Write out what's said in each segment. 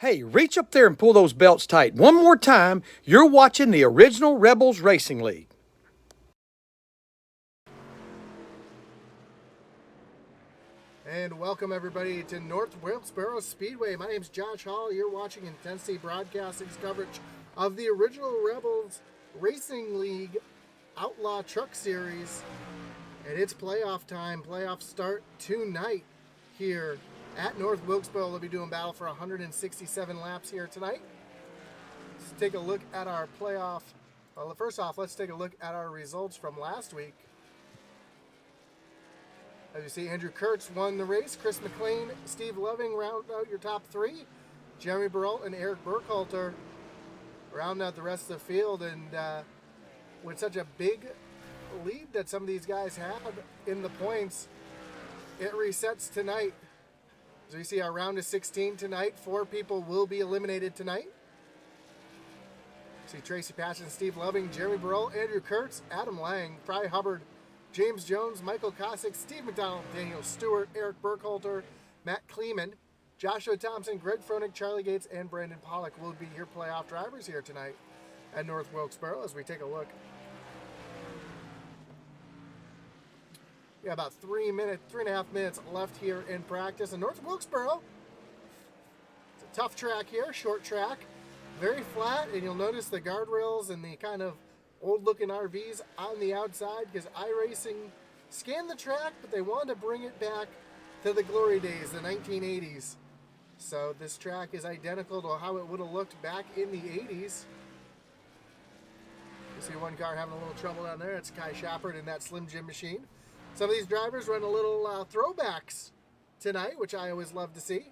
Hey, reach up there and pull those belts tight. One more time, you're watching the original Rebels Racing League. And welcome everybody to North Wilksboro Speedway. My name's Josh Hall. You're watching Intensity Broadcasting's coverage of the original Rebels Racing League Outlaw Truck Series. And it's playoff time. Playoffs start tonight here at North Wilkesboro. They'll be doing battle for 167 laps here tonight. Let's take a look at our playoff. Well, first off, let's take a look at our results from last week. As you see, Andrew Kurtz won the race. Chris McLean, Steve Loving round out your top three. Jeremy Burrell and Eric Burkhalter round out the rest of the field. And with such a big lead that some of these guys had in the points, it resets tonight. So you see our round is 16 tonight. 4 people will be eliminated tonight. See Tracy Patchen, Steve Loving, Jeremy Burrell, Andrew Kurtz, Adam Lang, Fry Hubbard, James Jones, Michael Cossack, Steve McDonald, Daniel Stewart, Eric Burkhalter, Matt Kleeman, Joshua Thompson, Greg Froenig, Charlie Gates, and Brandon Pollock will be your playoff drivers here tonight at North Wilkesboro as we take a look. We got about 3.5 minutes left here in practice. And North Wilkesboro, it's a tough track here, short track, very flat, and you'll notice the guardrails and the kind of old-looking RVs on the outside because iRacing scanned the track, but they wanted to bring it back to the glory days, the 1980s. So this track is identical to how it would have looked back in the 80s. You see one car having a little trouble down there. It's Kai Shepard in that Slim Jim machine. Some of these drivers run a little throwbacks tonight, which I always love to see.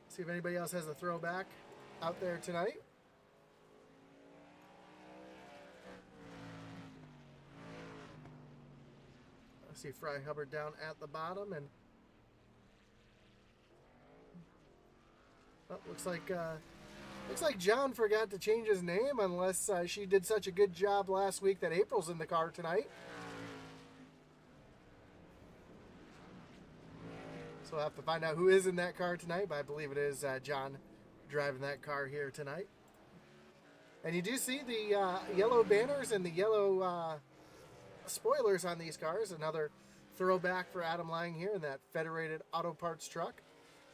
See if anybody else has a throwback out there tonight. I see Fry Hubbard down at the bottom, and looks like John forgot to change his name, unless she did such a good job last week that April's in the car tonight. So we'll have to find out who is in that car tonight, but I believe it is John driving that car here tonight. And you do see the yellow banners and the yellow spoilers on these cars. Another throwback for Adam Lang here in that Federated Auto Parts truck.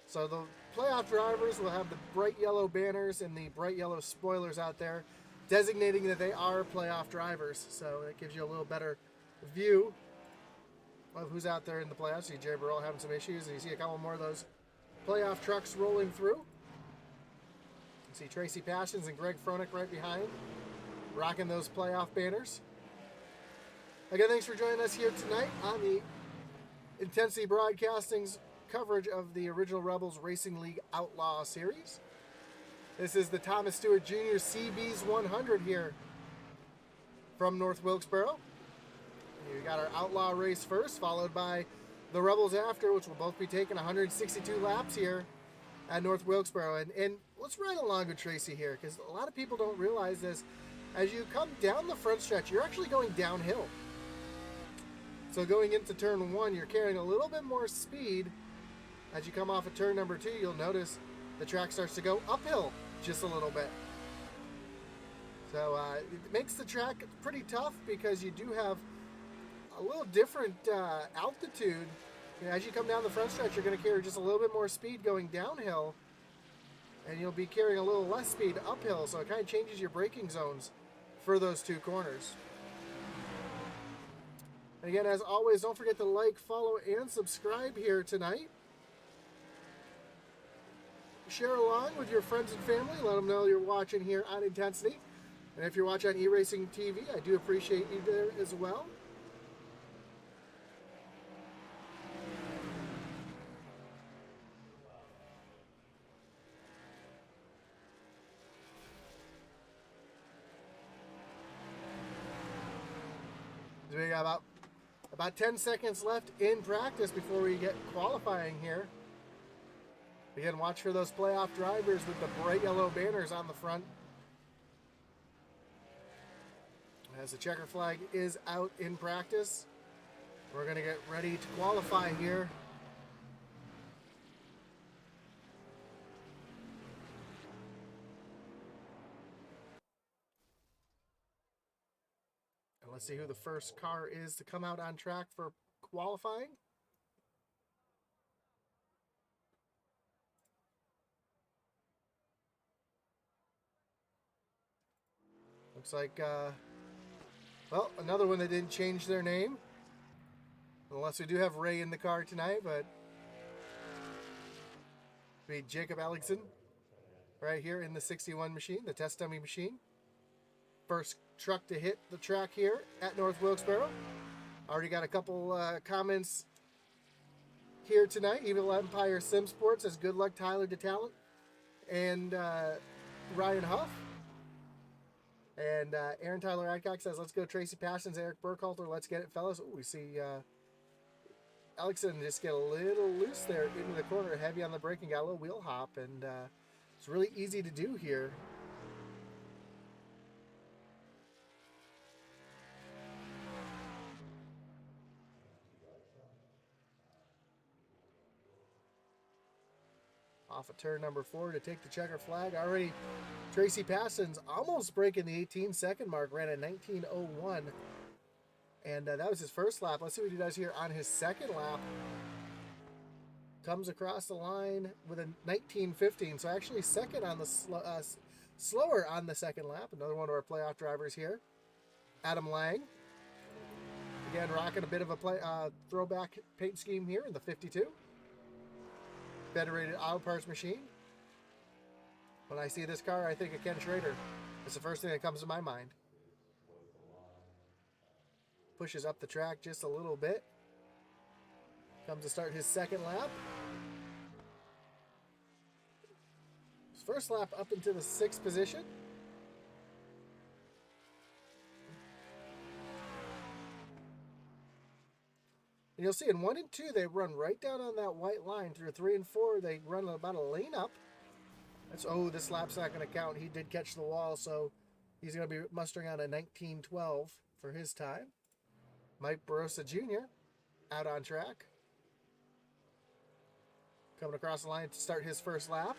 So the playoff drivers will have the bright yellow banners and the bright yellow spoilers out there, designating that they are playoff drivers. So it gives you a little better view of who's out there in the playoffs. You see Jerry Burrell having some issues, and you see a couple more of those playoff trucks rolling through. You see Tracy Passions and Greg Froenig right behind, rocking those playoff banners. Again, thanks for joining us here tonight on the Intensity Broadcasting's coverage of the original Rebels Racing League Outlaw Series. This is the Thomas Stewart Jr. Seabees 100 here from North Wilkesboro. We got our Outlaw race first, followed by the Rebels after, which will both be taking 162 laps here at North Wilkesboro. And let's ride along with Tracy here, because a lot of people don't realize this. As you come down the front stretch, you're actually going downhill. So going into turn 1, you're carrying a little bit more speed. As you come off of turn number 2, you'll notice the track starts to go uphill just a little bit. So it makes the track pretty tough because you do have a little different altitude. As you come down the front stretch, you're going to carry just a little bit more speed going downhill, and you'll be carrying a little less speed uphill. So it kind of changes your braking zones for those 2 corners. And again, as always, don't forget to like, follow, and subscribe here tonight. Share along with your friends and family. Let them know you're watching here on Intensity. And if you're watching on eRacing TV, I do appreciate you there as well. So we got about 10 seconds left in practice before we get qualifying here. Again, watch for those playoff drivers with the bright yellow banners on the front. As the checker flag is out in practice, we're going to get ready to qualify here Let's see who the first car is to come out on track for qualifying. Looks like, well, another one that didn't change their name. Unless we do have Ray in the car tonight, but be Jacob Alexson right here in the 61 machine, the test dummy machine. First truck to hit the track here at North Wilkesboro. Already got a couple comments here tonight. Evil Empire Sim Sports says good luck Tyler DeTalent and Ryan Huff. And Aaron Tyler Adcock says let's go Tracy Passions, Eric Burkhalter. Let's get it, fellas. Ooh, we see Alexson just get a little loose there into the corner, heavy on the braking, got a little wheel hop, and it's really easy to do here. Off of turn number 4 to take the checker flag. Already Tracy Passons almost breaking the 18-second mark, ran a 19:01. And that was his first lap. Let's see what he does here on his second lap. Comes across the line with a 19:15. So actually second on the slower on the second lap. Another one of our playoff drivers here. Adam Lang. Again, rocking a bit of a throwback paint scheme here in the 52. Federated Auto Parts machine. When I see this car, I think of Ken Schrader. It's the first thing that comes to my mind. Pushes up the track just a little bit. Comes to start his second lap. His first lap up into the 6th position. And you'll see in 1 and 2, they run right down on that white line. Through 3 and 4, they run about a lane up. That's, oh, this lap's not going to count. He did catch the wall, so he's going to be mustering on a 19:12 for his time. Mike Barossa Jr. out on track. Coming across the line to start his first lap.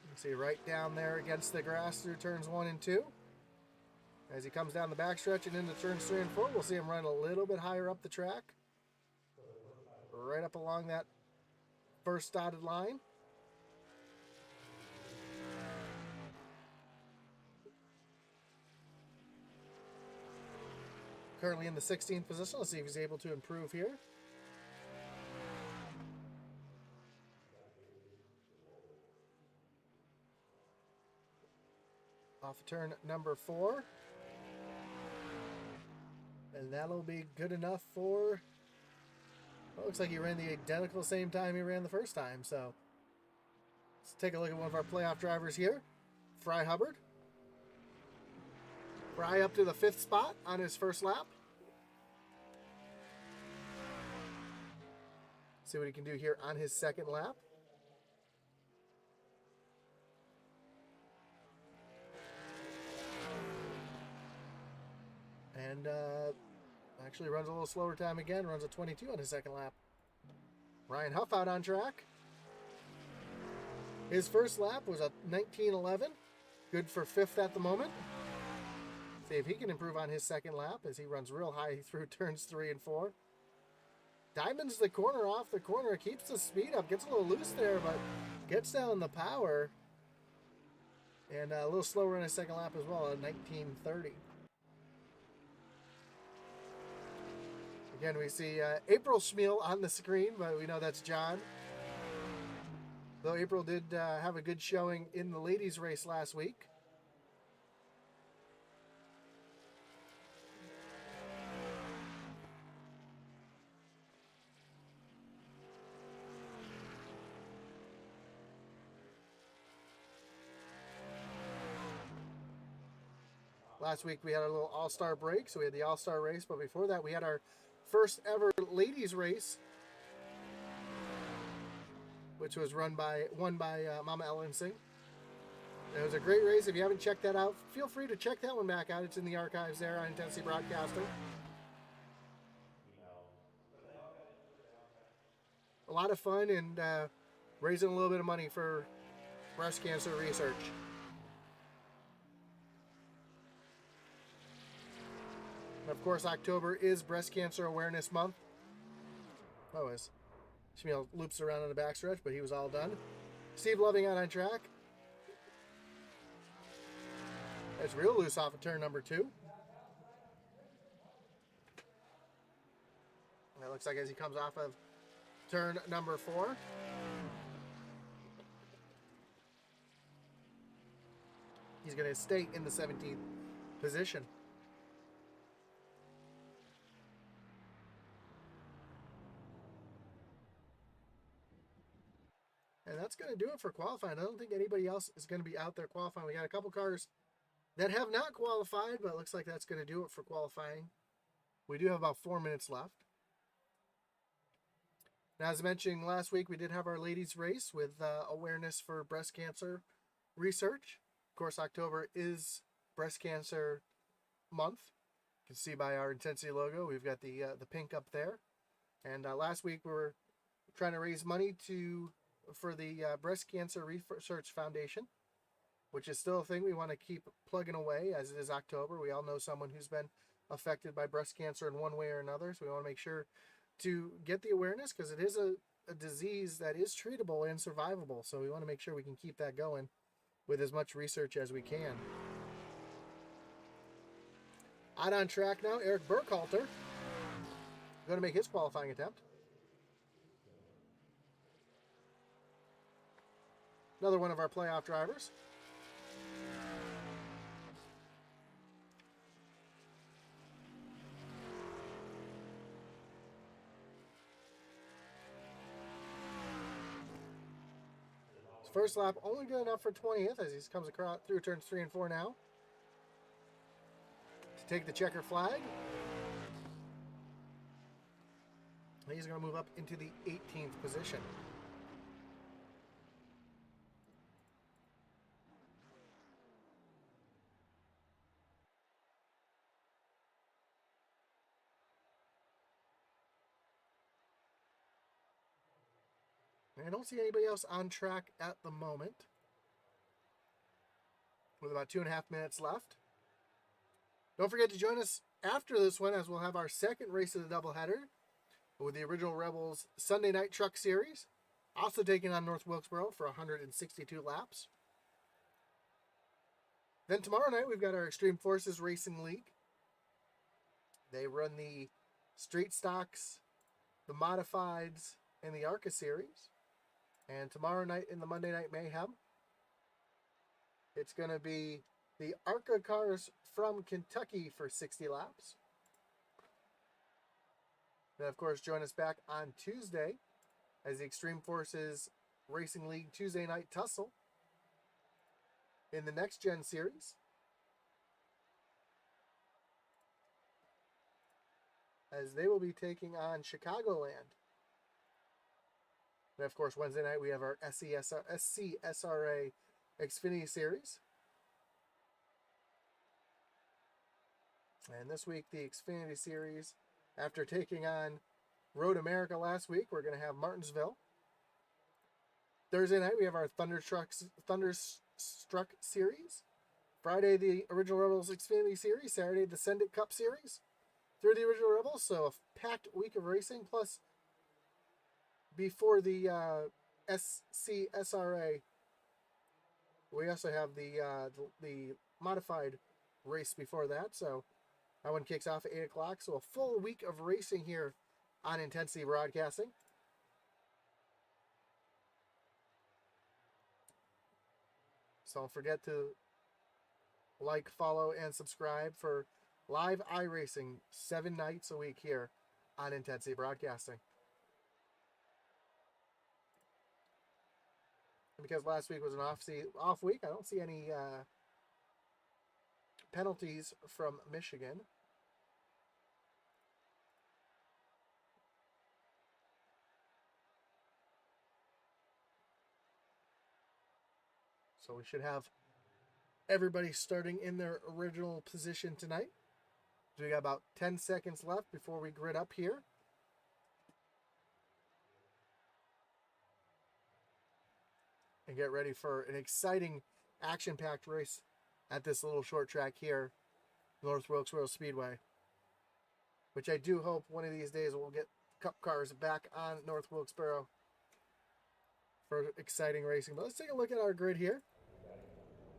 You can see right down there against the grass through turns 1 and 2. As he comes down the backstretch and into turns 3 and 4, we'll see him run a little bit higher up the track. Right up along that first dotted line. Currently in the 16th position. Let's see if he's able to improve here. Off of turn number 4. And that'll be good enough for... Well, looks like he ran the identical same time he ran the first time. So let's take a look at one of our playoff drivers here. Fry Hubbard. Fry up to the 5th spot on his first lap. See what he can do here on his second lap. And actually runs a little slower time again. Runs a 22 on his second lap. Ryan Huff out on track. His first lap was a 19:11. Good for 5th at the moment. See if he can improve on his second lap as he runs real high through turns 3 and 4. Diamonds the corner off the corner. Keeps the speed up. Gets a little loose there, but gets down the power. And a little slower in his second lap as well, a 19:30. Again, we see April Schmiel on the screen, but we know that's John. Though April did have a good showing in the ladies' race last week. Last week we had a little all-star break, so we had the all-star race, but before that we had our first ever ladies race, which was won by Mama Ellen Singh. It was a great race. If you haven't checked that out, feel free to check that one back out. It's in the archives there on Tennessee Broadcasting. A lot of fun and raising a little bit of money for breast cancer research. Of course, October is Breast Cancer Awareness Month. Oh, as Shmuel loops around on the backstretch, but he was all done. Steve Loving out on track. It's real loose off of turn number 2. And it looks like as he comes off of turn number 4. He's going to stay in the 17th position. And that's going to do it for qualifying. I don't think anybody else is going to be out there qualifying. We got a couple cars that have not qualified, but it looks like that's going to do it for qualifying. We do have about 4 minutes left. Now, as I mentioned last week, we did have our ladies race with awareness for breast cancer research. Of course, October is breast cancer month. You can see by our intensity logo, we've got the pink up there. And last week we were trying to raise money for the Breast Cancer Research Foundation, which is still a thing we want to keep plugging away as it is October. We all know someone who's been affected by breast cancer in one way or another, so we want to make sure to get the awareness because it is a disease that is treatable and survivable, so we want to make sure we can keep that going with as much research as we can. Out on track now, Eric Burkhalter going to make his qualifying attempt. Another one of our playoff drivers. His first lap only good enough for 20th as he comes across through turns 3 and 4 now. To take the checker flag. And he's going to move up into the 18th position. I don't see anybody else on track at the moment. With about 2.5 minutes left. Don't forget to join us after this one as we'll have our second race of the doubleheader with the Original Rebels Sunday Night Truck Series. Also taking on North Wilkesboro for 162 laps. Then tomorrow night we've got our Extreme Forces Racing League. They run the Street Stocks, the Modifieds, and the ARCA Series. And tomorrow night in the Monday Night Mayhem, it's going to be the ARCA cars from Kentucky for 60 laps. Then, of course, join us back on Tuesday as the Extreme Forces Racing League Tuesday Night Tussle in the Next Gen Series. As they will be taking on Chicagoland. And of course, Wednesday night we have our SCSRA Xfinity Series. And this week, the Xfinity Series, after taking on Road America last week, we're going to have Martinsville. Thursday night, we have our Thunderstruck Series. Friday, the Original Rebels Xfinity Series. Saturday, the Send It Cup Series. Through the Original Rebels, so a packed week of racing, plus before the SCSRA, we also have the modified race before that, so that one kicks off at 8 o'clock, so a full week of racing here on Intensity Broadcasting. So don't forget to like, follow, and subscribe for live iRacing 7 nights a week here on Intensity Broadcasting. And because last week was an off week, I don't see any penalties from Michigan. So we should have everybody starting in their original position tonight. So we got about 10 seconds left before we grid up here. And get ready for an exciting action-packed race at this little short track here, North Wilkesboro Speedway. which I do hope one of these days we'll get Cup cars back on North Wilkesboro for exciting racing. But let's take a look at our grid here.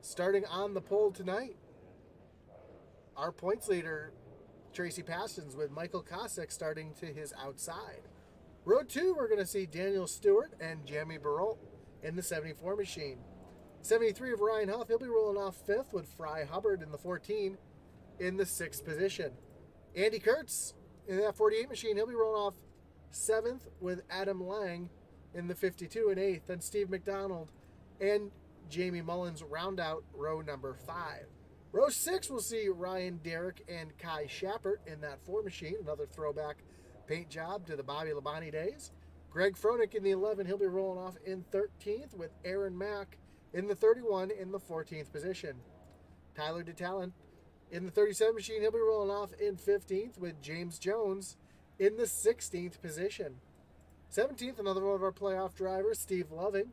Starting on the pole tonight, our points leader, Tracy Pastons, with Michael Kosick starting to his outside. Row 2, we're going to see Daniel Stewart and Jamie Burrell in the 74 machine. 73 of Ryan Huff, he'll be rolling off 5th with Fry Hubbard in the 14 in the 6th position. Andy Kurtz in that 48 machine, he'll be rolling off 7th with Adam Lang in the 52 and 8th. Then Steve McDonald and Jamie Mullins round out row number 5. Row 6 will see Ryan Derrick and Kai Shepard in that 4 machine, another throwback paint job to the Bobby Labonte days. Greg Froelich in the 11, he'll be rolling off in 13th with Aaron Mack in the 31 in the 14th position. Tyler DeTalent in the 37 machine, he'll be rolling off in 15th with James Jones in the 16th position. 17th, another one of our playoff drivers, Steve Loving,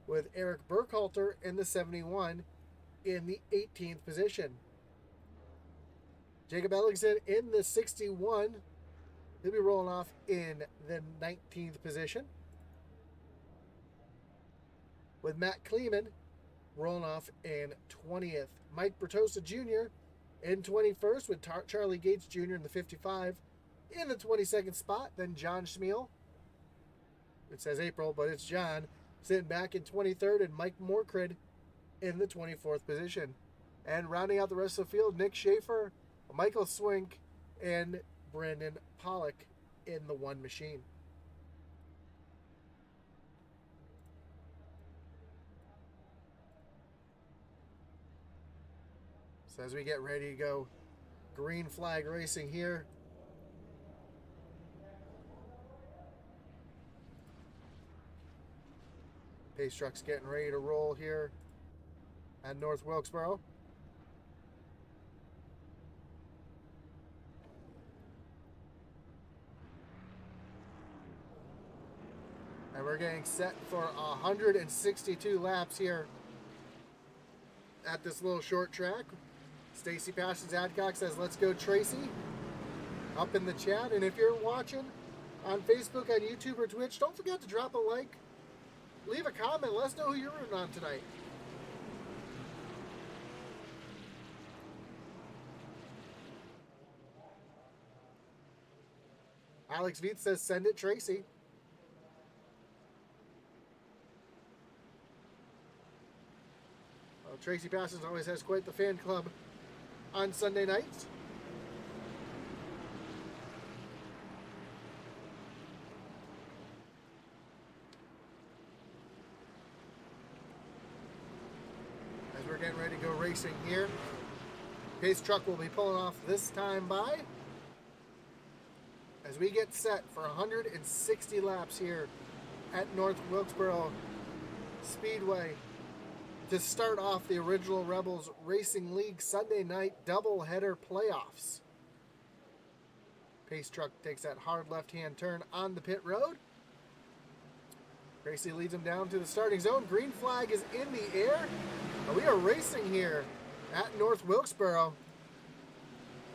with Eric Burkhalter in the 71 in the 18th position. Jacob Ellingson in the 61. He'll be rolling off in the 19th position. With Matt Kleeman rolling off in 20th. Mike Bertosa Jr. in 21st with Charlie Gates Jr. in the 55. In the 22nd spot, then John Schmiel. It says April, but it's John. Sitting back in 23rd, and Mike Morkrid in the 24th position. And rounding out the rest of the field, Nick Schaefer, Michael Swink, and Brandon Pollock in the 1 machine. So as we get ready to go green flag racing here, pace truck's getting ready to roll here at North Wilkesboro. And we're getting set for 162 laps here at this little short track. Stacy Passions Adcock says, "Let's go, Tracy," up in the chat. And if you're watching on Facebook, on YouTube, or Twitch, don't forget to drop a like. Leave a comment. Let us know who you're rooting on tonight. Alex Veith says, "Send it, Tracy." Well, Tracy Parsons always has quite the fan club on Sunday nights. As we're getting ready to go racing here, pace truck will be pulling off this time by as we get set for 160 laps here at North Wilkesboro Speedway to start off the Original Rebels Racing League Sunday night doubleheader playoffs. Pace truck takes that hard left-hand turn on the pit road. Gracie leads him down to the starting zone. Green flag is in the air. We are racing here at North Wilkesboro.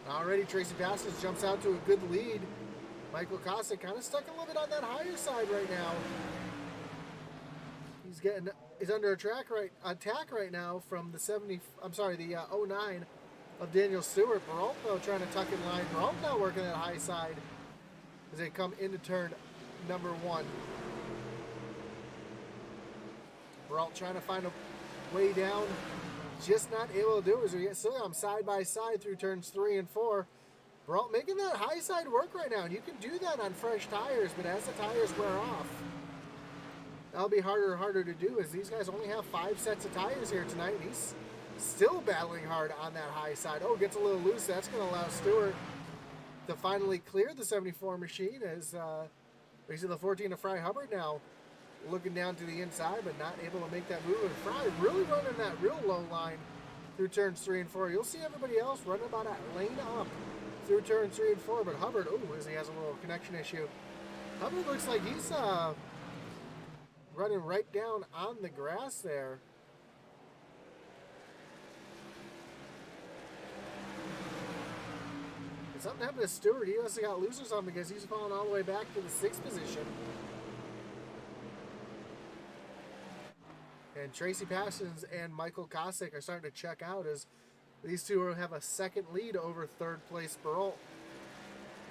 Already Tracy Passes jumps out to a good lead. Michael Kosick kind of stuck a little bit on that higher side right now. He's under attack right now from the 09 of Daniel Stewart. Burkhalter trying to tuck in line. Burkhalter now working that high side as they come into turn number 1. Burkhalter trying to find a way down, just not able to do it as we get still on side by side through turns 3 and 4. Burkhalter making that high side work right now, and you can do that on fresh tires, but as the tires wear off, that'll be harder and harder to do as these guys only have 5 sets of tires here tonight, and he's still battling hard on that high side. Oh, gets a little loose. That's going to allow Stewart to finally clear the 74 machine as we see the 14 of Fry Hubbard now looking down to the inside, but not able to make that move. And Fry really running that real low line through turns 3 and 4. You'll see everybody else running about a lane up through turns 3 and 4, but Hubbard, as he has a little connection issue. Hubbard looks like he's running right down on the grass there. Something happened to Stewart. He must have got loose or something because he's falling all the way back to the 6th position. And Tracy Parsons and Michael Kosick are starting to check out as these two have a second lead over 3rd place Burkhalter.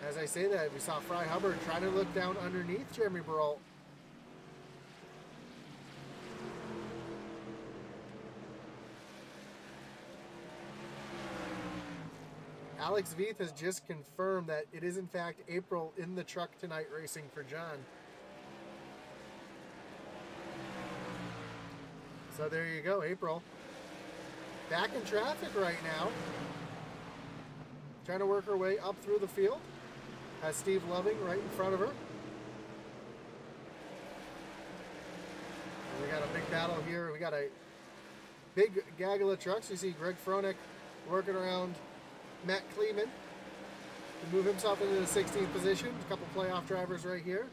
As I say that, we saw Fry Hubbard trying to look down underneath Jeremy Burkhalter. Alex Veith has just confirmed that it is in fact April in the truck tonight racing for John. So there you go, April. Back in traffic right now. Trying to work her way up through the field. Has Steve Loving right in front of her. And we got a big battle here. We got a big gaggle of trucks. You see Greg Froelich working around Matt Kleeman to move himself into the 16th position. A couple playoff drivers right here.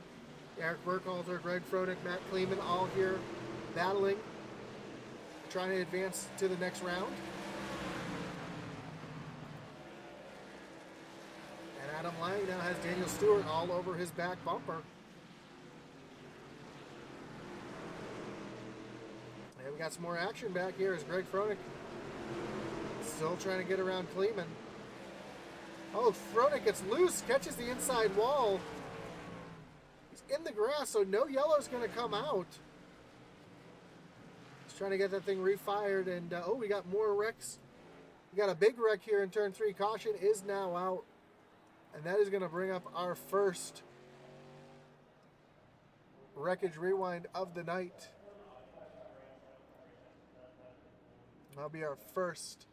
Eric Burkhalter, Greg Froelich, Matt Kleeman, all here battling, trying to advance to the next round. And Adam Lang now has Daniel Stewart all over his back bumper. And we got some more action back here as Greg Froelich still trying to get around Kleeman. Oh, Froelich gets loose, catches the inside wall. He's in the grass, so no yellow's going to come out. He's trying to get that thing refired, and oh, we got more wrecks. We got a big wreck here in turn 3. Caution is now out, and that is going to bring up our first wreckage rewind of the night. That'll be our first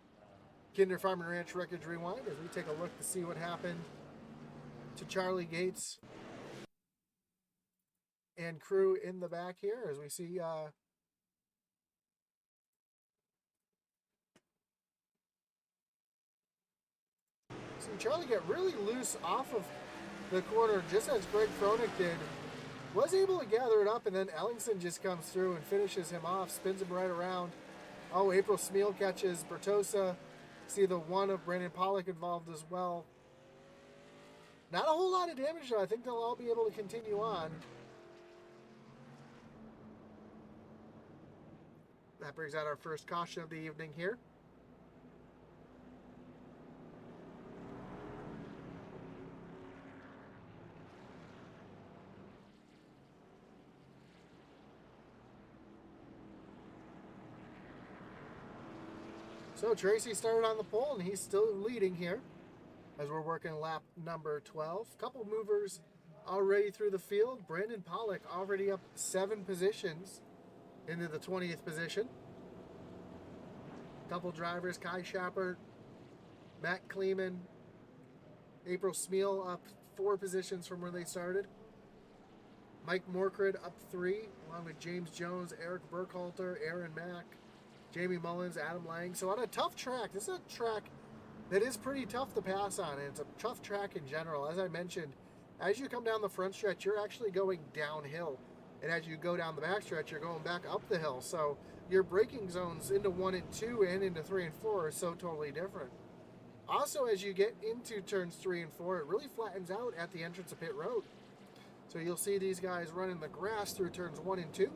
Kinder Farm and Ranch wreckage rewind as we take a look to see what happened to Charlie Gates and crew in the back here as we see Charlie get really loose off of the corner just as Greg Froelich did. Was able to gather it up, and then Ellingson just comes through and finishes him off, spins him right around. Oh, April Smeal catches Bertosa. See the one of Brandon Pollock involved as well. Not a whole lot of damage though. I think they'll all be able to continue on. That brings out our first caution of the evening here. So Tracy started on the pole, and he's still leading here as we're working lap number 12. Couple movers already through the field. Brandon Pollock already up 7 positions into the 20th position. Couple drivers, Kai Shepard, Matt Kleeman, April Smeal up 4 positions from where they started. Mike Morkrid up 3, along with James Jones, Eric Burkhalter, Aaron Mack, Jamie Mullins, Adam Lang. So on a tough track, this is a track that is pretty tough to pass on, and it's a tough track in general. As I mentioned, as you come down the front stretch, you're actually going downhill. And as you go down the back stretch, you're going back up the hill. So your braking zones into 1 and 2 and into 3 and 4 are so totally different. Also, as you get into turns 3 and 4, it really flattens out at the entrance of pit road. So you'll see these guys running the grass through turns 1 and 2,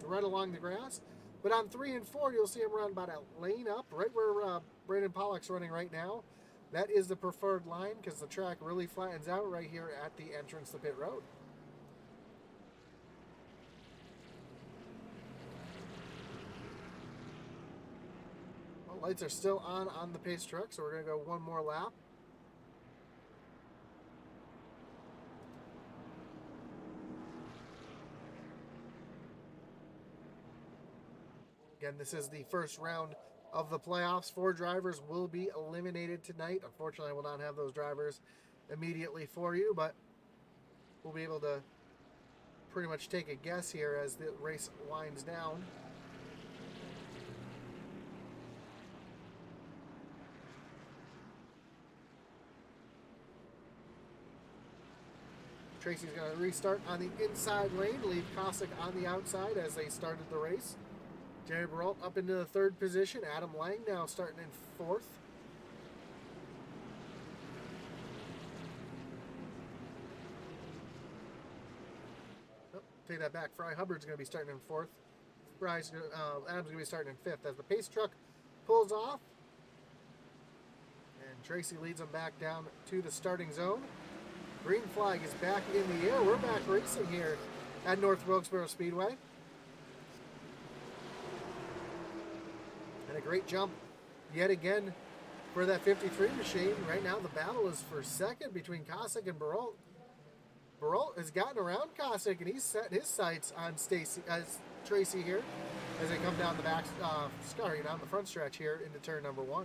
right along the grass. But on 3 and 4, you'll see him run about a lane up, right where Brandon Pollock's running right now. That is the preferred line because the track really flattens out right here at the entrance to pit road. Well, lights are still on the pace truck, so we're going to go one more lap. Again, this is the first round of the playoffs. 4 drivers will be eliminated tonight. Unfortunately, I will not have those drivers immediately for you, but we'll be able to pretty much take a guess here as the race winds down. Tracy's going to restart on the inside lane, leave Kosick on the outside as they started the race. Jerry Burkhalter up into the 3rd position. Adam Lang now starting in 4th. take that back. Hubbard's going to be starting in 4th. Adam's going to be starting in 5th as the pace truck pulls off. And Tracy leads them back down to the starting zone. Green flag is back in the air. We're back racing here at North Wilkesboro Speedway. And a great jump yet again for that 53 machine. Right now the battle is for second between Kosick and Burkhalter. Burkhalter has gotten around Kosick, and he's set his sights on Tracy here as they come down the back, down the front stretch here into turn number 1.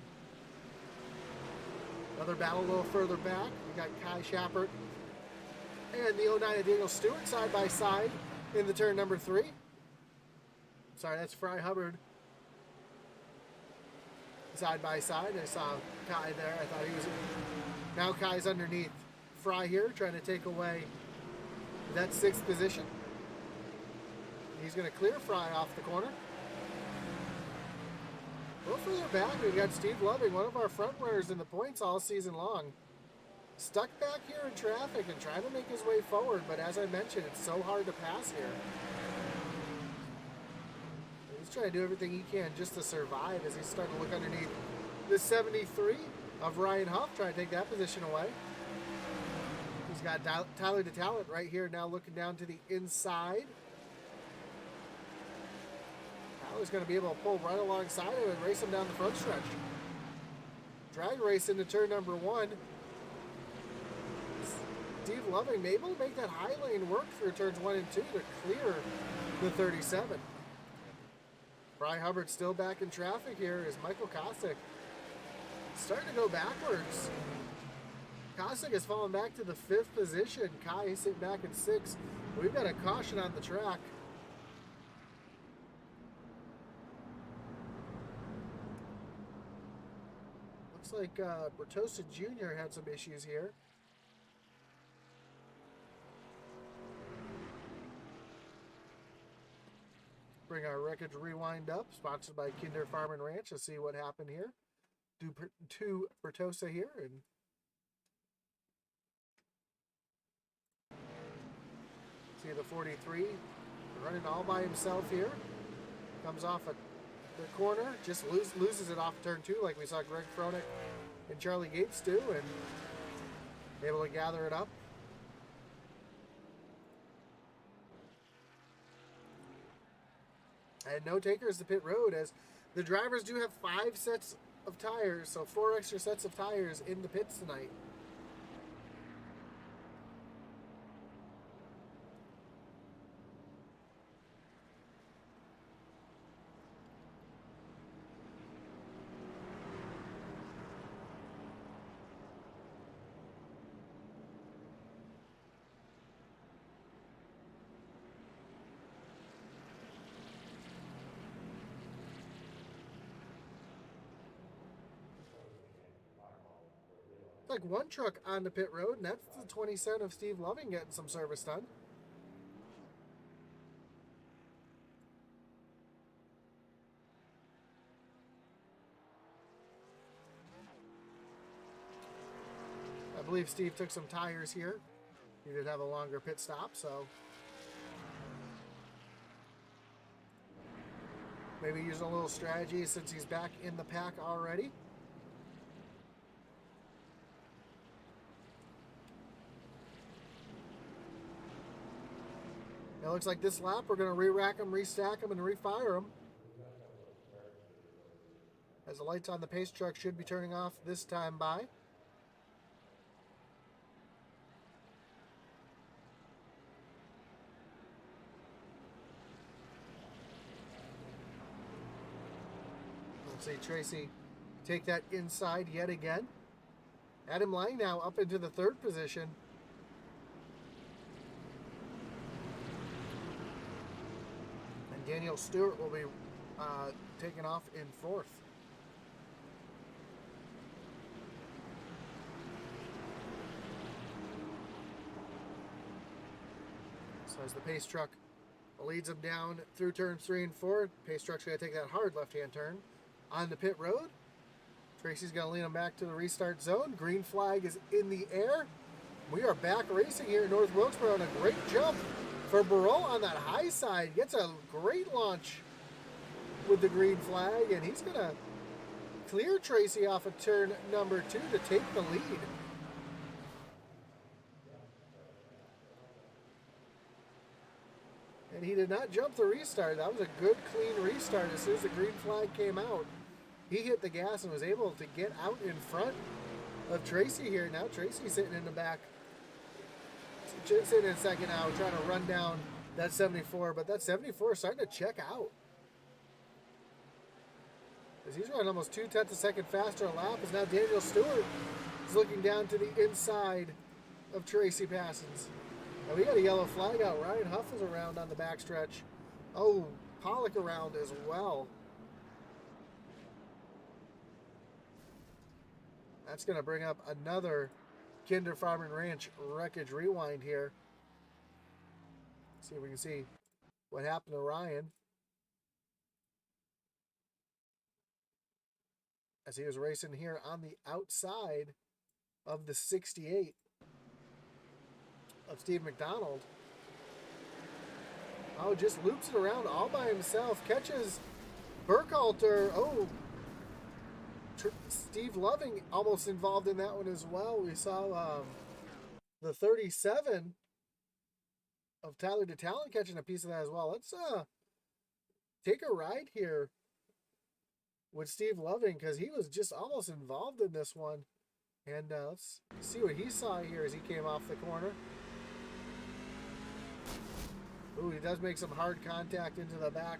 Another battle a little further back. We got Kai Shepard and the 09 Daniel Stewart side by side in the turn number 3. Sorry, that's Hubbard side by side. I saw Kai there. I thought he was. Now Kai's underneath Fry here, trying to take away that 6th position. He's going to clear Fry off the corner. A little further back, we've got Steve Loving, one of our front runners in the points all season long. Stuck back here in traffic and trying to make his way forward, but as I mentioned, it's so hard to pass here. He's trying to do everything he can just to survive as he's starting to look underneath the 73 of Ryan Huff, trying to take that position away. He's got Tyler DeTalent right here now looking down to the inside. Tyler's going to be able to pull right alongside him and race him down the front stretch. Drag race into turn number 1. Steve Loving able to make that high lane work through turns 1 and 2 to clear the 37. Fry Hubbard still back in traffic here as Michael Kosick starting to go backwards. Kosick has fallen back to the 5th position. Kai is sitting back in 6th. We've got a caution on the track. Looks like Bertosa Jr. had some issues here. Bring our wreckage rewind up, sponsored by Kinder Farm and Ranch, to see what happened here. To Bertosa here, and see the 43 running all by himself here. Comes off at the corner, just loses it off turn 2, like we saw Greg Froelich and Charlie Gates do, and able to gather it up. And no takers to pit road, as the drivers do have 5 sets of tires, so 4 extra sets of tires in the pits tonight. Like one truck on the pit road, and that's the 27 of Steve Loving getting some service done. I believe Steve took some tires here. He did have a longer pit stop, so maybe using a little strategy since he's back in the pack already. It looks like this lap we're going to re-rack them, restack them, and refire them. As the lights on the pace truck should be turning off this time by. Let's see Tracy take that inside yet again. Adam Lang now up into the 3rd position. Daniel Stewart will be taken off in 4th. So as the pace truck leads him down through turns 3 and 4, pace truck's going to take that hard left-hand turn on the pit road. Tracy's going to lead him back to the restart zone. Green flag is in the air. We are back racing here in North Wilkesboro, and a great jump for Burrell on that high side. Gets a great launch with the green flag, and he's going to clear Tracy off of turn number 2 to take the lead. And he did not jump the restart. That was a good, clean restart. As soon as the green flag came out, he hit the gas and was able to get out in front of Tracy here. Now Tracy's sitting in the back, sitting in second now, trying to run down that 74. But that 74 is starting to check out, as he's running almost 2/10 of a second faster a lap. As now Daniel Stewart is looking down to the inside of Tracy Passons. Now we got a yellow flag out. Ryan Huff is around on the backstretch. Oh, Pollock around as well. That's going to bring up another Kinder Farm and Ranch wreckage rewind here. See if we can see what happened to Ryan as he was racing here on the outside of the 68 of Steve McDonald. Oh, just loops it around all by himself. Catches Burkhalter. Oh, Steve Loving almost involved in that one as well. We saw the 37 of Tyler DeTalon catching a piece of that as well. Let's take a ride here with Steve Loving, because he was just almost involved in this one. And let's see what he saw here as he came off the corner. Ooh, he does make some hard contact into the back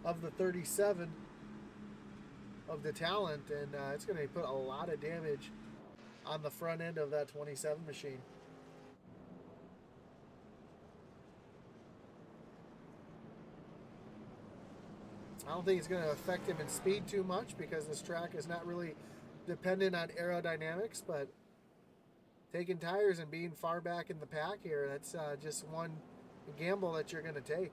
of the 37 of the Talent, and it's going to put a lot of damage on the front end of that 27 machine. I don't think it's going to affect him in speed too much, because this track is not really dependent on aerodynamics, but taking tires and being far back in the pack here, that's just one gamble that you're going to take.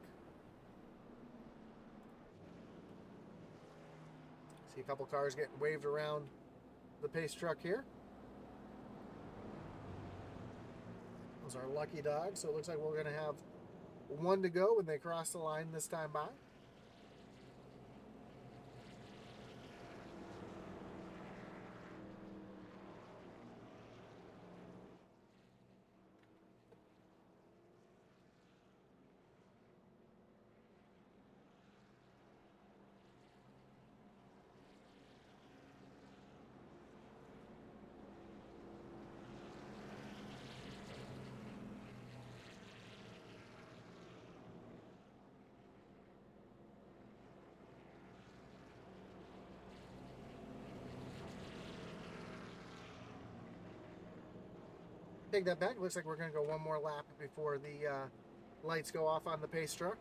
See a couple cars getting waved around the pace truck here. Those are lucky dogs, so it looks like we're going to have one to go when they cross the line this time by. Take that back. Looks like we're going to go one more lap before the lights go off on the pace truck.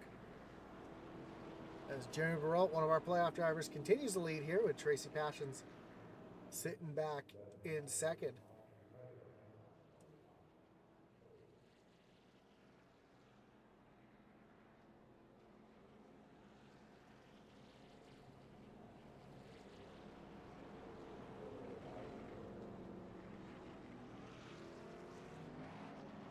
As Jeremy Burrell, one of our playoff drivers, continues to lead here with Tracy Passons sitting back in second.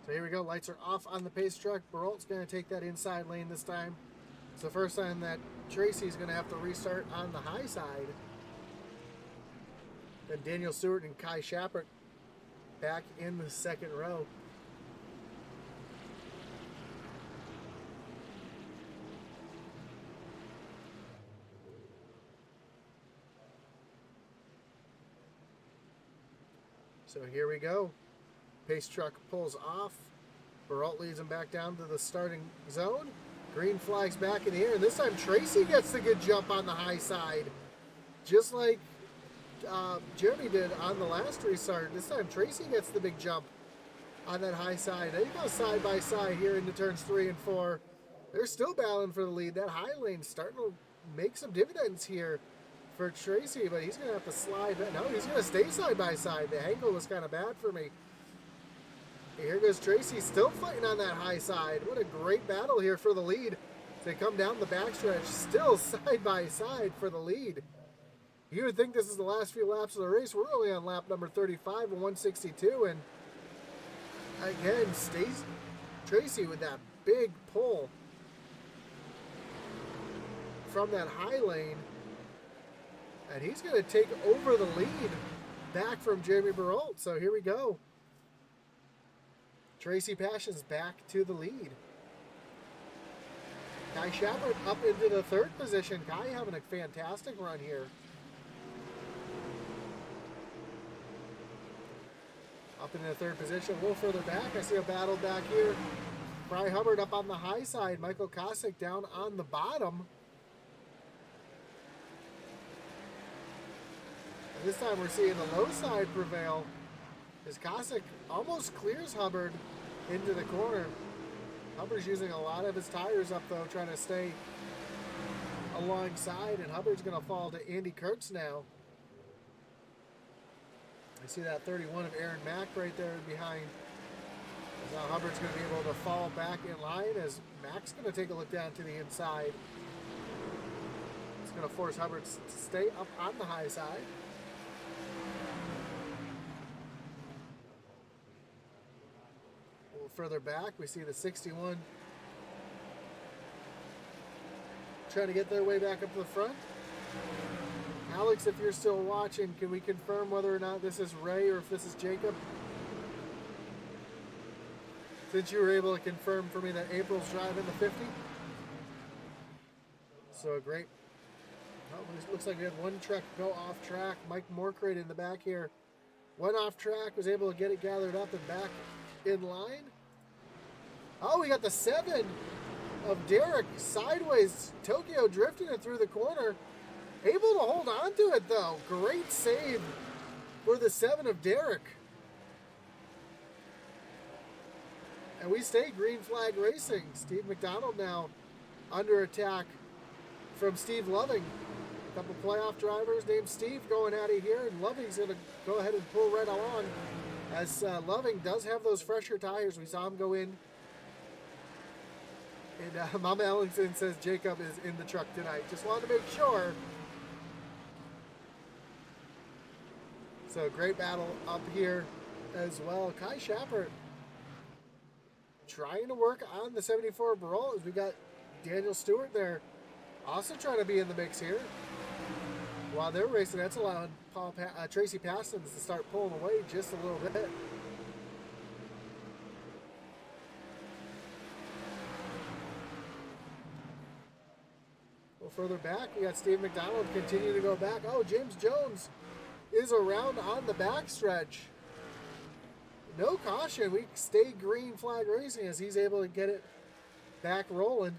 So here we go. Lights are off on the pace truck. Burrell's going to take that inside lane this time. It's the first time that Tracy's going to have to restart on the high side. Then Daniel Stewart and Kai Shepard back in the second row. So here we go. Pace truck pulls off. Burrell leads him back down to the starting zone. Green flag's back in the air. And this time Tracy gets the good jump on the high side. Just like Jeremy did on the last restart. This time Tracy gets the big jump on that high side. They go side by side here into turns 3 and 4. They're still battling for the lead. That high lane's starting to make some dividends here for Tracy. But he's going to have to slide. No, he's going to stay side by side. The angle was kind of bad for me. Here goes Tracy, still fighting on that high side. What a great battle here for the lead. They come down the backstretch, still side by side for the lead. You would think this is the last few laps of the race. We're only on lap number 35 and 162. And again, stays Tracy with that big pull from that high lane. And he's going to take over the lead back from Jeremy Burkhalter. So here we go. Tracy Passions back to the lead. Kai Shepard up into the third position. Kai having a fantastic run here. Up into the third position, a little further back. I see a battle back here. Fry Hubbard up on the high side. Michael Kosick down on the bottom. And this time we're seeing the low side prevail as Kosick almost clears Hubbard into the corner. Hubbard's using a lot of his tires up though, trying to stay alongside, and Hubbard's going to fall to Andy Kurtz now. I see that 31 of Aaron Mack right there behind. Now Hubbard's going to be able to fall back in line as Mack's going to take a look down to the inside. It's going to force Hubbard to stay up on the high side. A little further back, we see the 61 trying to get their way back up to the front. Alex, if you're still watching, can we confirm whether or not this is Ray or if this is Jacob? Since you were able to confirm for me that April's driving the 50. So great. Oh, it looks like we had one truck go off track. Mike Morcrate in the back here. Went off track, was able to get it gathered up and back in line. Oh, we got the 7 of Derek sideways. Tokyo drifting it through the corner. Able to hold on to it though. Great save for the 7 of Derek. And we stay green flag racing. Steve McDonald now under attack from Steve Loving. A couple playoff drivers named Steve going at it here, and Loving's going to go ahead and pull right along as Loving does have those fresher tires. We saw him go in. And Mama Ellington says Jacob is in the truck tonight. Just wanted to make sure. So great battle up here as well. Kai Shepard trying to work on the 74 Burkhalter as we got Daniel Stewart there also trying to be in the mix here. While they're racing, that's allowing Tracy Passions to start pulling away just a little bit. A little further back, we got Steve McDonald continue to go back. Oh, James Jones is around on the backstretch. No caution. We stay green flag racing as he's able to get it back rolling.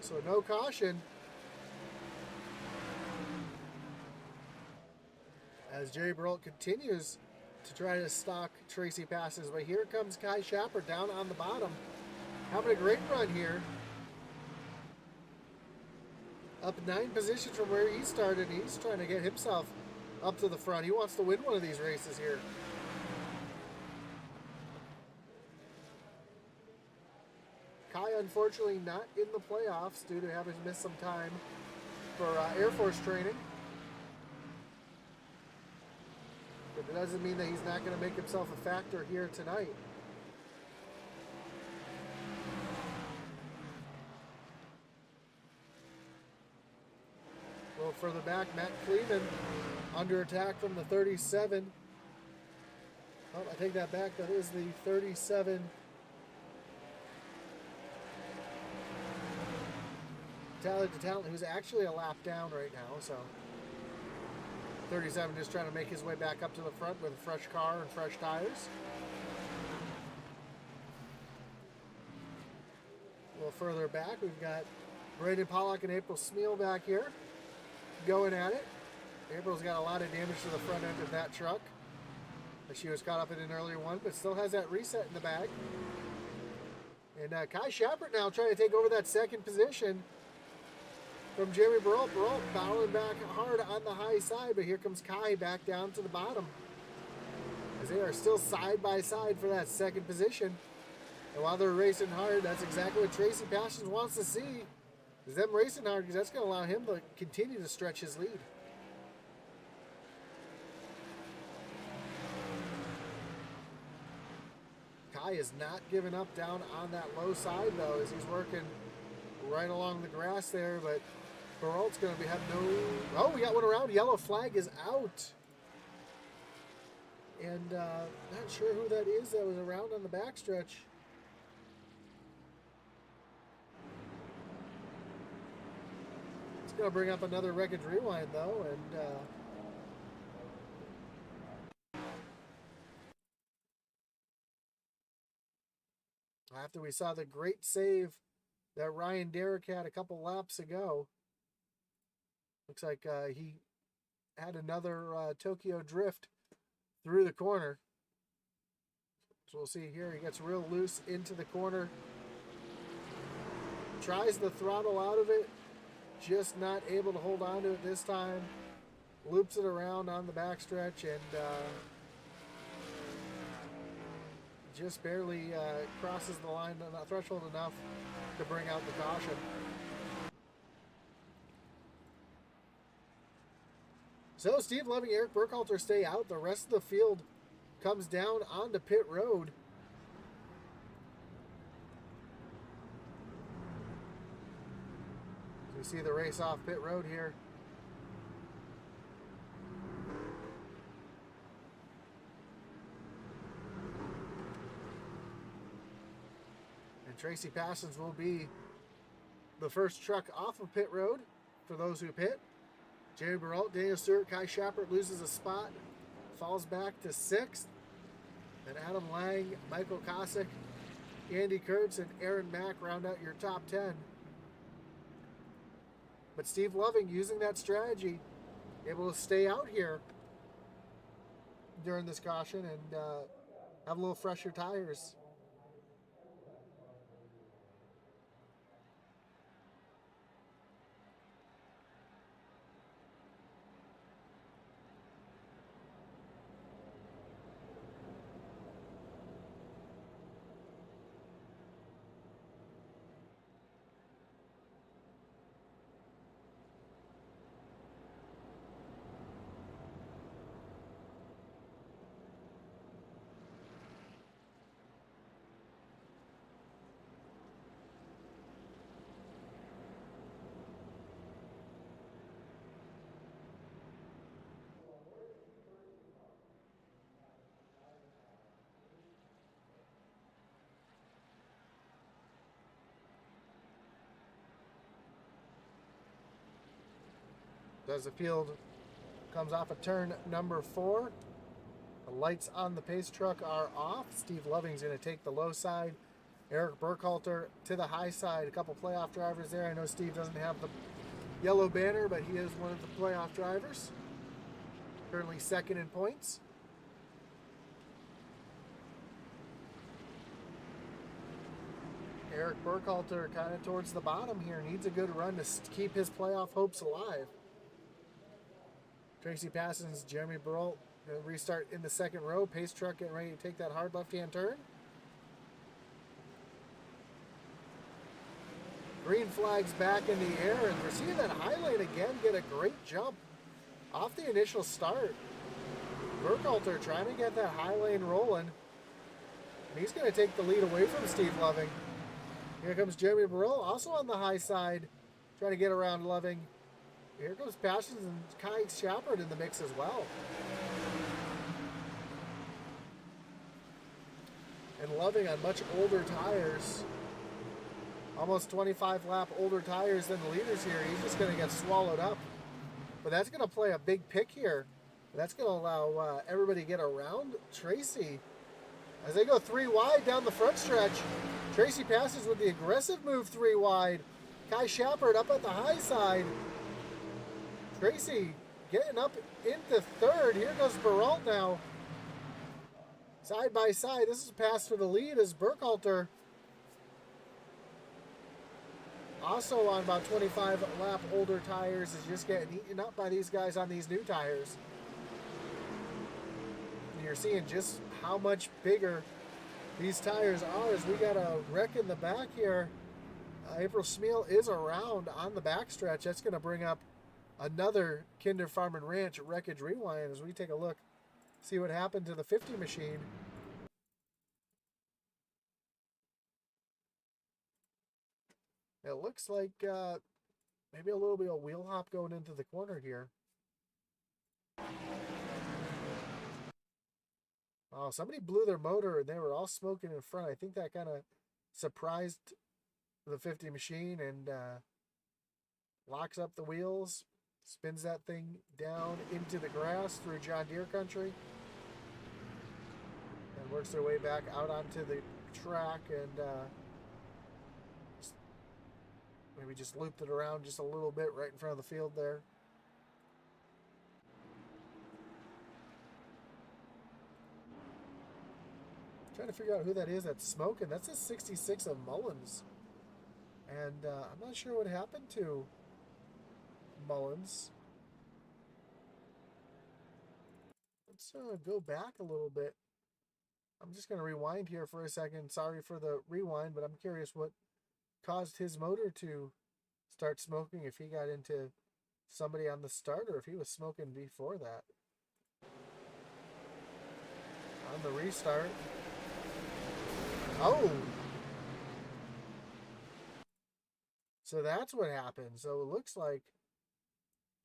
So no caution. As Jerry Burkhalter continues to try to stalk Tracy Passions. But here comes Kai Shepard down on the bottom. Having a great run here. Up 9 positions from where he started. He's trying to get himself up to the front. He wants to win one of these races here. Kai, unfortunately, not in the playoffs due to having missed some time for Air Force training. But it doesn't mean that he's not going to make himself a factor here tonight. A little further back, Matt Cleveland under attack from the 37. Oh, I take that back. That is the 37. Talent to Talent, who's actually a lap down right now, so 37 just trying to make his way back up to the front with a fresh car and fresh tires. A little further back, we've got Braden Pollock and April Smeal back here going at it. April's got a lot of damage to the front end of that truck. She was caught up in an earlier one, but still has that reset in the bag. And Kai Shepard now trying to take over that second position from Jeremy Burkhalter. Burkhalter battling back hard on the high side, but here comes Kai back down to the bottom. As they are still side by side for that second position. And while they're racing hard, that's exactly what Tracy Passions wants to see. Is them racing hard, because that's going to allow him to continue to stretch his lead. Kai Kai is not giving up down on that low side, though, as he's working right along the grass there. But Burkhalter's going to have no... Oh, we got one around. Yellow flag is out. And not sure who that is that was around on the backstretch. It's going to bring up another wreckage rewind, though, and... after we saw the great save that Ryan Derrick had a couple laps ago, looks like he had another Tokyo drift through the corner. So we'll see here. He gets real loose into the corner. Tries the throttle out of it. Just not able to hold on to it this time. Loops it around on the backstretch and just barely crosses the line, not threshold enough to bring out the caution. So Steve Loving, Eric Burkhalter stay out. The rest of the field comes down onto pit road. So you see the race off pit road here. And Tracy Passons will be the first truck off of pit road for those who pit. Jerry Burkhalter, Daniel Stewart, Kai Shepard loses a spot, falls back to 6th. And Adam Lang, Michael Kosick, Andy Kurtz, and Aaron Mack round out your top 10. But Steve Loving, using that strategy, able to stay out here during this caution and have a little fresher tires. As the field comes off of turn number 4, the lights on the pace truck are off. Steve Loving's going to take the low side. Eric Burkhalter to the high side. A couple playoff drivers there. I know Steve doesn't have the yellow banner, but he is one of the playoff drivers. Currently second in points. Eric Burkhalter kind of towards the bottom here. Needs a good run to keep his playoff hopes alive. Tracy Passons, Jeremy Burkhalter going to restart in the second row. Pace truck getting ready to take that hard left-hand turn. Green flag's back in the air, and we're seeing that high lane again get a great jump off the initial start. Burkhalter trying to get that high lane rolling. And he's going to take the lead away from Steve Loving. Here comes Jeremy Burrell, also on the high side, trying to get around Loving. Here comes Passons and Kai Shepard in the mix as well. And Loving on much older tires. Almost 25 lap older tires than the leaders here. He's just going to get swallowed up. But that's going to play a big pick here. That's going to allow everybody to get around Tracy. As they go 3 wide down the front stretch, Tracy Passons with the aggressive move 3 wide. Kai Shepard up at the high side. Tracy getting up into 3rd. Here goes Burkhalter now. Side by side. This is a pass for the lead as Burkhalter, also on about 25 lap older tires, is just getting eaten up by these guys on these new tires. And you're seeing just how much bigger these tires are as we got a wreck in the back here. April Smeal is around on the backstretch. That's going to bring up another Kinder Farm and Ranch wreckage rewind as we take a look, see what happened to the 50 machine. It looks like maybe a little bit of wheel hop going into the corner here. Oh, somebody blew their motor and they were all smoking in front. I think that kind of surprised the 50 machine and locks up the wheels, spins that thing down into the grass through John Deere country, and works their way back out onto the track and maybe just looped it around just a little bit right in front of the field there. Trying to figure out who that is that's smoking. That's a 66 of Mullins. And I'm not sure what happened to Mullins. Let's go back a little bit. I'm just going to rewind here for a second. Sorry for the rewind, but I'm curious what caused his motor to start smoking, if he got into somebody on the start or if he was smoking before that. On the restart. Oh! So that's what happened. So it looks like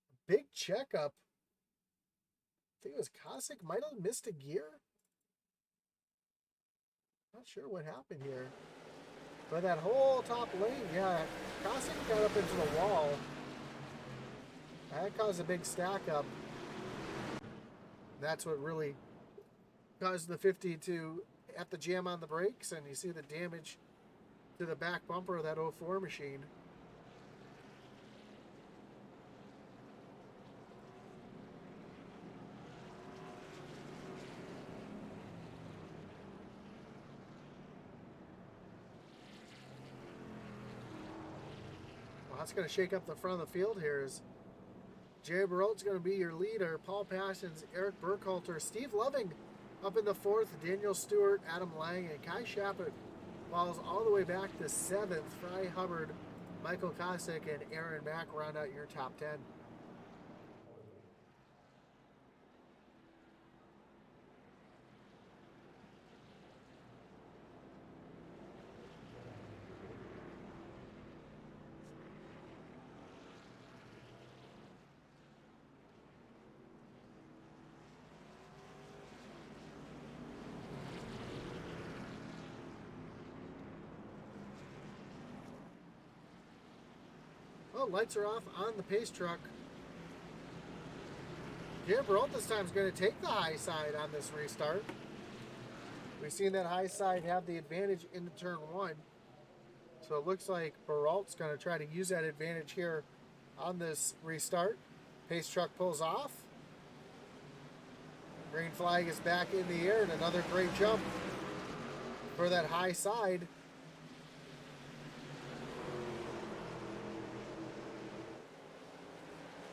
a big checkup. I think it was Kosick might have missed a gear. Not sure what happened here. But that whole top lane, yeah, Kosick got up into the wall. That caused a big stack up. That's what really caused the 50 to have to jam on the brakes, and you see the damage to the back bumper of that 04 machine. Well, that's going to shake up the front of the field here. Is Jerry Barolt's going to be your leader. Paul Paschens, Eric Burkhalter, Steve Loving up in the 4th, Daniel Stewart, Adam Lang, and Kai Shepard falls all the way back to 7th. Fry Hubbard, Michael Kosick, and Aaron Mack round out your top 10. Well, lights are off on the pace truck. Jerry Barolta this time is going to take the high side on this restart. We've seen that high side have the advantage into turn 1. So it looks like Barolt's going to try to use that advantage here on this restart. Pace truck pulls off. Green flag is back in the air, and another great jump for that high side.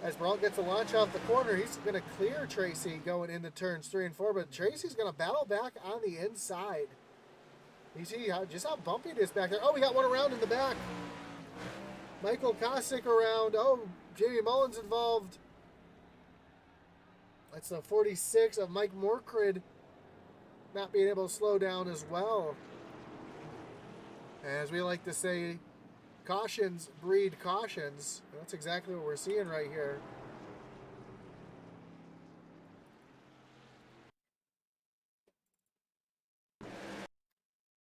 As Baralt gets a launch off the corner, he's going to clear Tracy going into turns 3 and 4, but Tracy's going to battle back on the inside. You see just how bumpy it is back there. Oh, we got one around in the back. Michael Kosick around. Oh, Jamie Mullins involved. That's the 46 of Mike Morkrid not being able to slow down as well. As we like to say, cautions breed cautions. That's exactly what we're seeing right here.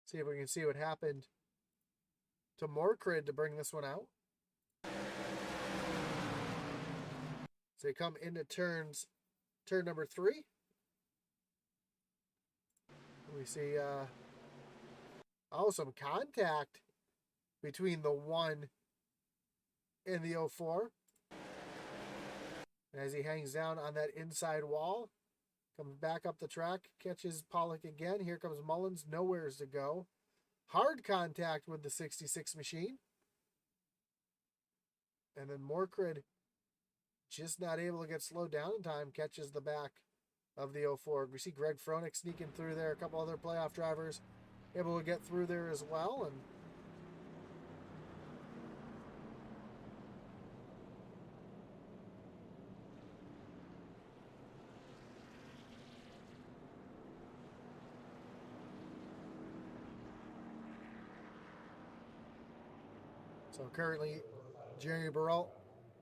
See if we can see what happened to Morkrid to bring this one out. So they come into turn number 3. We see some contact between the 1 and the 04. As he hangs down on that inside wall, comes back up the track, catches Pollock again. Here comes Mullins, nowheres to go. Hard contact with the 66 machine. And then Morkrid, just not able to get slowed down in time, catches the back of the 04. We see Greg Froelich sneaking through there. A couple other playoff drivers able to get through there as well. And So currently, Jerry Burrell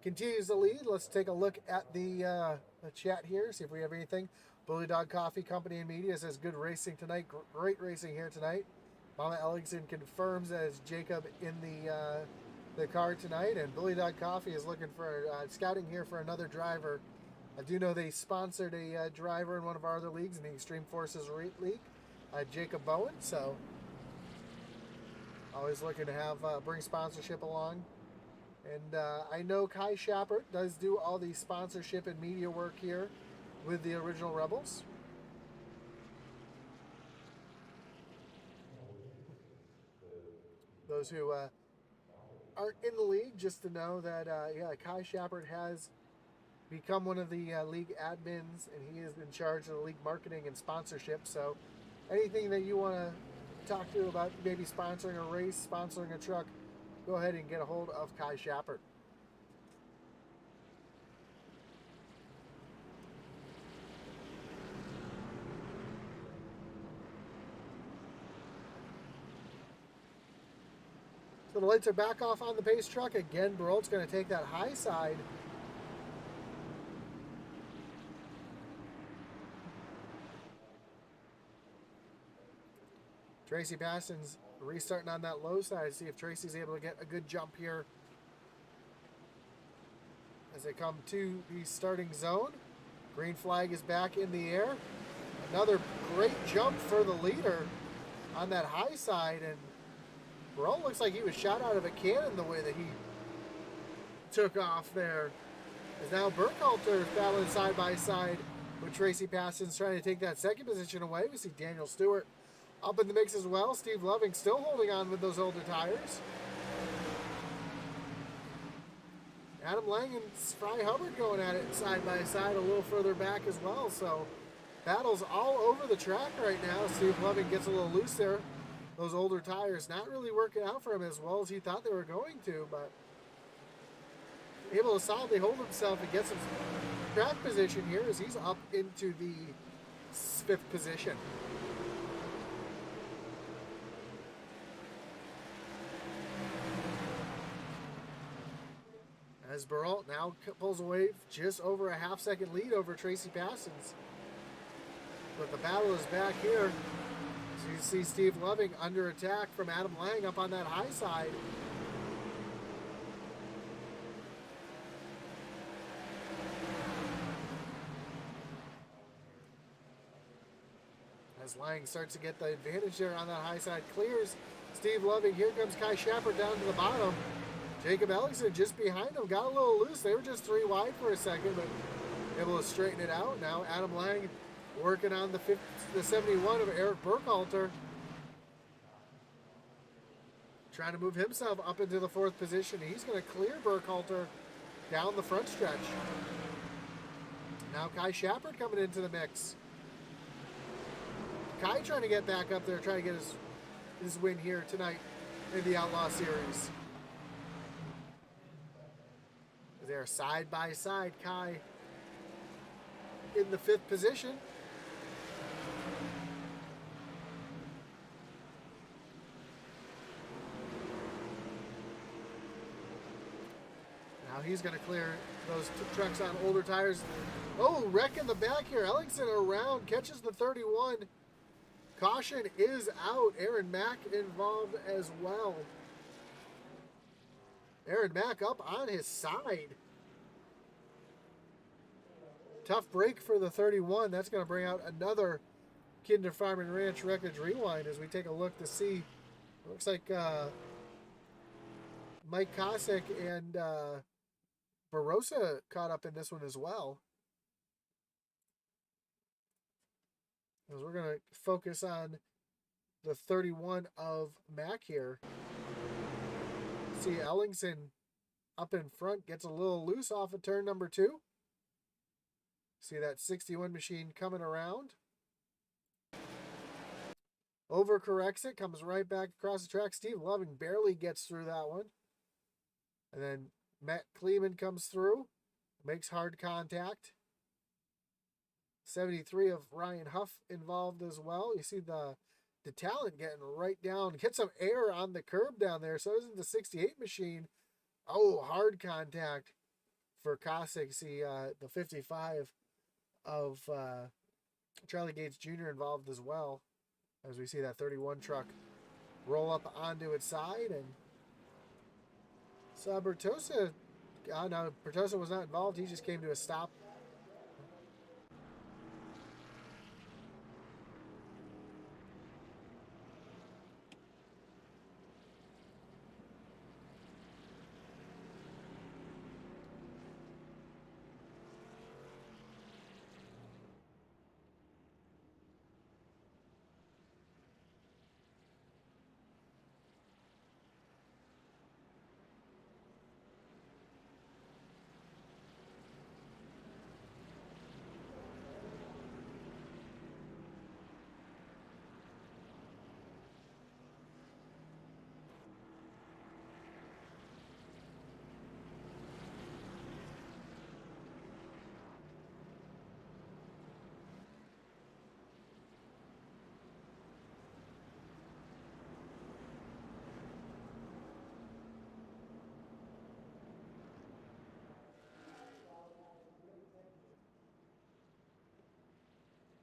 continues to lead. Let's take a look at the chat here, see if we have anything. Bully Dog Coffee Company and Media says good racing tonight. Great racing here tonight. Mama Ellingson confirms that it's Jacob in the car tonight, and Bully Dog Coffee is looking for scouting here for another driver. I do know they sponsored a driver in one of our other leagues in the Extreme Forces League, Jacob Bowen. So always looking to have bring sponsorship along. And I know Kai Shepard does do all the sponsorship and media work here with the original Rebels. Those who aren't in the league, just to know that, yeah, Kai Shepard has become one of the league admins, and he is in charge of the league marketing and sponsorship. So anything that you want to talk to about maybe sponsoring a race, sponsoring a truck, go ahead and get a hold of Kai Shepard. So the lights are back off on the pace truck. Again, Burrell's going to take that high side. Tracy Baston's restarting on that low side. See if Tracy's able to get a good jump here as they come to the starting zone. Green flag is back in the air. Another great jump for the leader on that high side, and Burrell looks like he was shot out of a cannon the way that he took off there. As now Burkhalter is battling side by side with Tracy Baston's trying to take that second position away. We see Daniel Stewart up in the mix as well. Steve Loving still holding on with those older tires. Adam Lang and Fry Hubbard going at it side by side a little further back as well. So battles all over the track right now. Steve Loving gets a little loose there. Those older tires not really working out for him as well as he thought they were going to, but able to solidly hold himself and get some track position here as he's up into the 5th position. As Burrell now pulls away just over a half-second lead over Tracy Baston's. But the battle is back here. So you see Steve Loving under attack from Adam Lang up on that high side. As Lang starts to get the advantage there on that high side, clears Steve Loving. Here comes Kai Shepard down to the bottom. Jacob Ellingson just behind him, got a little loose. They were just 3 wide for a second, but able to straighten it out. Now Adam Lang working on the 71 of Eric Burkhalter, trying to move himself up into the 4th position. He's going to clear Burkhalter down the front stretch. Now Kai Shepard coming into the mix. Kai trying to get back up there, trying to get his win here tonight in the Outlaw Series. They're side by side. Kai in the 5th position. Now he's going to clear those trucks on older tires. Oh, wreck in the back here. Ellingson around, catches the 31. Caution is out. Aaron Mack involved as well. Aaron Mack up on his side. Tough break for the 31. That's going to bring out another Kinder Farm and Ranch Wreckage Rewind as we take a look to see. Looks like Mike Kosick and Barossa caught up in this one as well. As we're going to focus on the 31 of Mack here. See Ellingson up in front, gets a little loose off of turn number 2. See that 61 machine coming around. Overcorrects it, comes right back across the track. Steve Loving barely gets through that one. And then Matt Kleeman comes through, makes hard contact. 73 of Ryan Huff involved as well. You see the the talent getting right down. Get some air on the curb down there. So isn't the 68 machine. Oh, hard contact for Cossack. See the 55 of Charlie Gates Jr. involved as well. As we see that 31 truck roll up onto its side. And so Bertosa, no, Bertosa was not involved. He just came to a stop.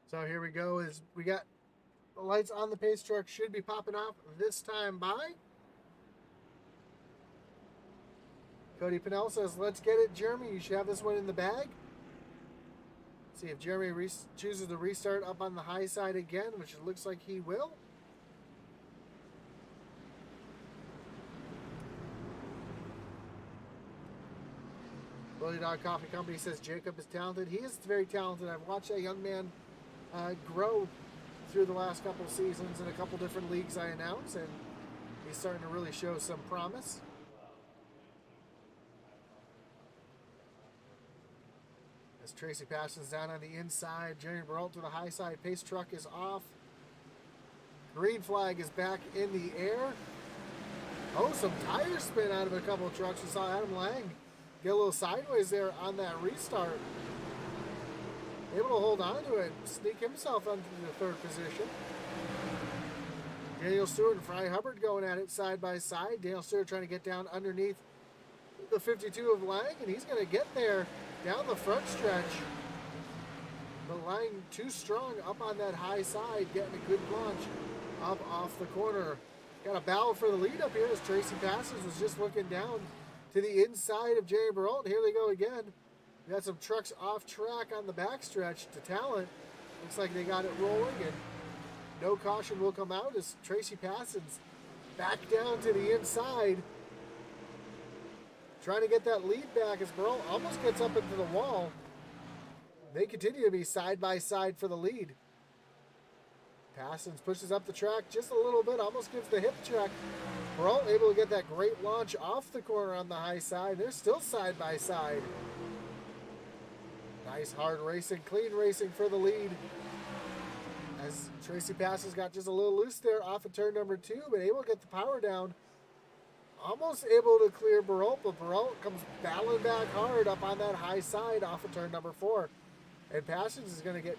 So here we go. Is we got the lights on the pace truck should be popping off this time by. Cody Pinnell says, "Let's get it, Jeremy. You should have this one in the bag." See if Jeremy chooses to restart up on the high side again, which it looks like he will. Bully Dog Coffee Company says Jacob is talented. He is very talented. I've watched that young man grow through the last couple seasons in a couple different leagues I announce, and he's starting to really show some promise. As Tracy passes down on the inside, Jerry Burkhalter to the high side. Pace truck is off. Green flag is back in the air. Oh, some tire spin out of a couple of trucks. We saw Adam Lang get a little sideways there on that restart. Able to hold on to it, sneak himself into the third position. Daniel Stewart and Fry Hubbard going at it side by side. Daniel Stewart trying to get down underneath the 52 of Lang, and he's going to get there down the front stretch. But Lang too strong up on that high side, getting a good launch up off the corner. Got a battle for the lead up here as Tracy Passes was just looking down to the inside of Jerry Burkhalter. Here they go again. We got some trucks off track on the backstretch to Talent. Looks like they got it rolling, and no caution will come out as Tracy Passons back down to the inside. Trying to get that lead back as Burrell almost gets up into the wall. They continue to be side by side for the lead. Passons pushes up the track just a little bit, almost gives the hip check. Burrell able to get that great launch off the corner on the high side. They're still side by side. Nice hard racing, clean racing for the lead. As Tracy Passes got just a little loose there off of turn number 2, but able to get the power down. Almost able to clear Burrell, but Burrell comes battling back hard up on that high side off of turn number 4. And Passions is going to get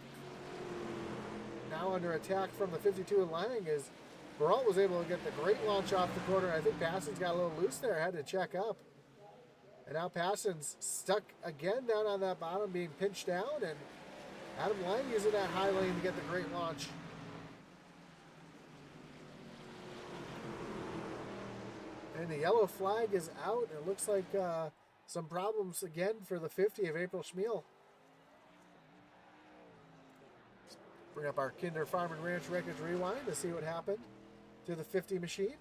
now under attack from the 52 of Lang as Burrell was able to get the great launch off the corner. I think Passions got a little loose there, had to check up. And now Passon's stuck again down on that bottom, being pinched down, and Adam Lang using that high lane to get the great launch. And the yellow flag is out. It looks like some problems again for the 50 of April Schmiel. Let's bring up our Kinder Farm and Ranch Records Rewind to see what happened to the 50 machine.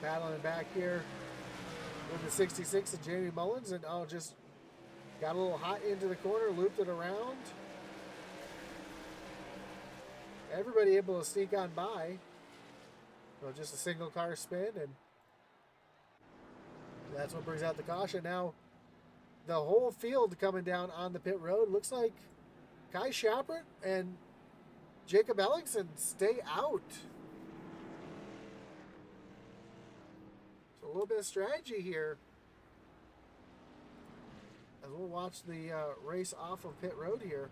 Battling back here with the 66 of Jamie Mullins, and just got a little hot into the corner, looped it around. Everybody able to sneak on by. Well, just a single car spin, and that's what brings out the caution. Now, the whole field coming down on the pit road. Looks like Kai Shepard and Jacob Ellingson stay out. A little bit of strategy here as we'll watch the race off of pit road here.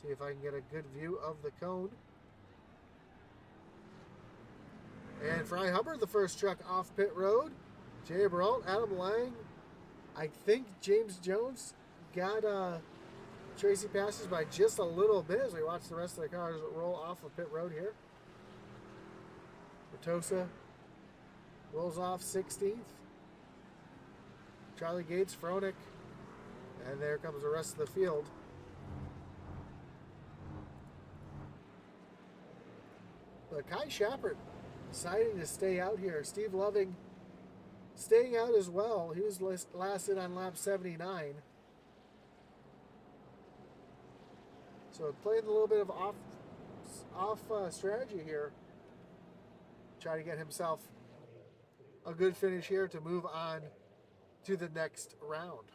See if I can get a good view of the cone. And Fry Hubbard, the first truck off pit road. Jay Burkhalter, Adam Lang. I think James Jones got Tracy passes by just a little bit as we watch the rest of the cars roll off of pit road here. Bertosa rolls off 16th. Charlie Gates, Fronek, and there comes the rest of the field. But Kai Shepard deciding to stay out here. Steve Loving staying out as well. He was last in on lap 79. So playing a little bit of off strategy here. Try to get himself a good finish here to move on to the next round.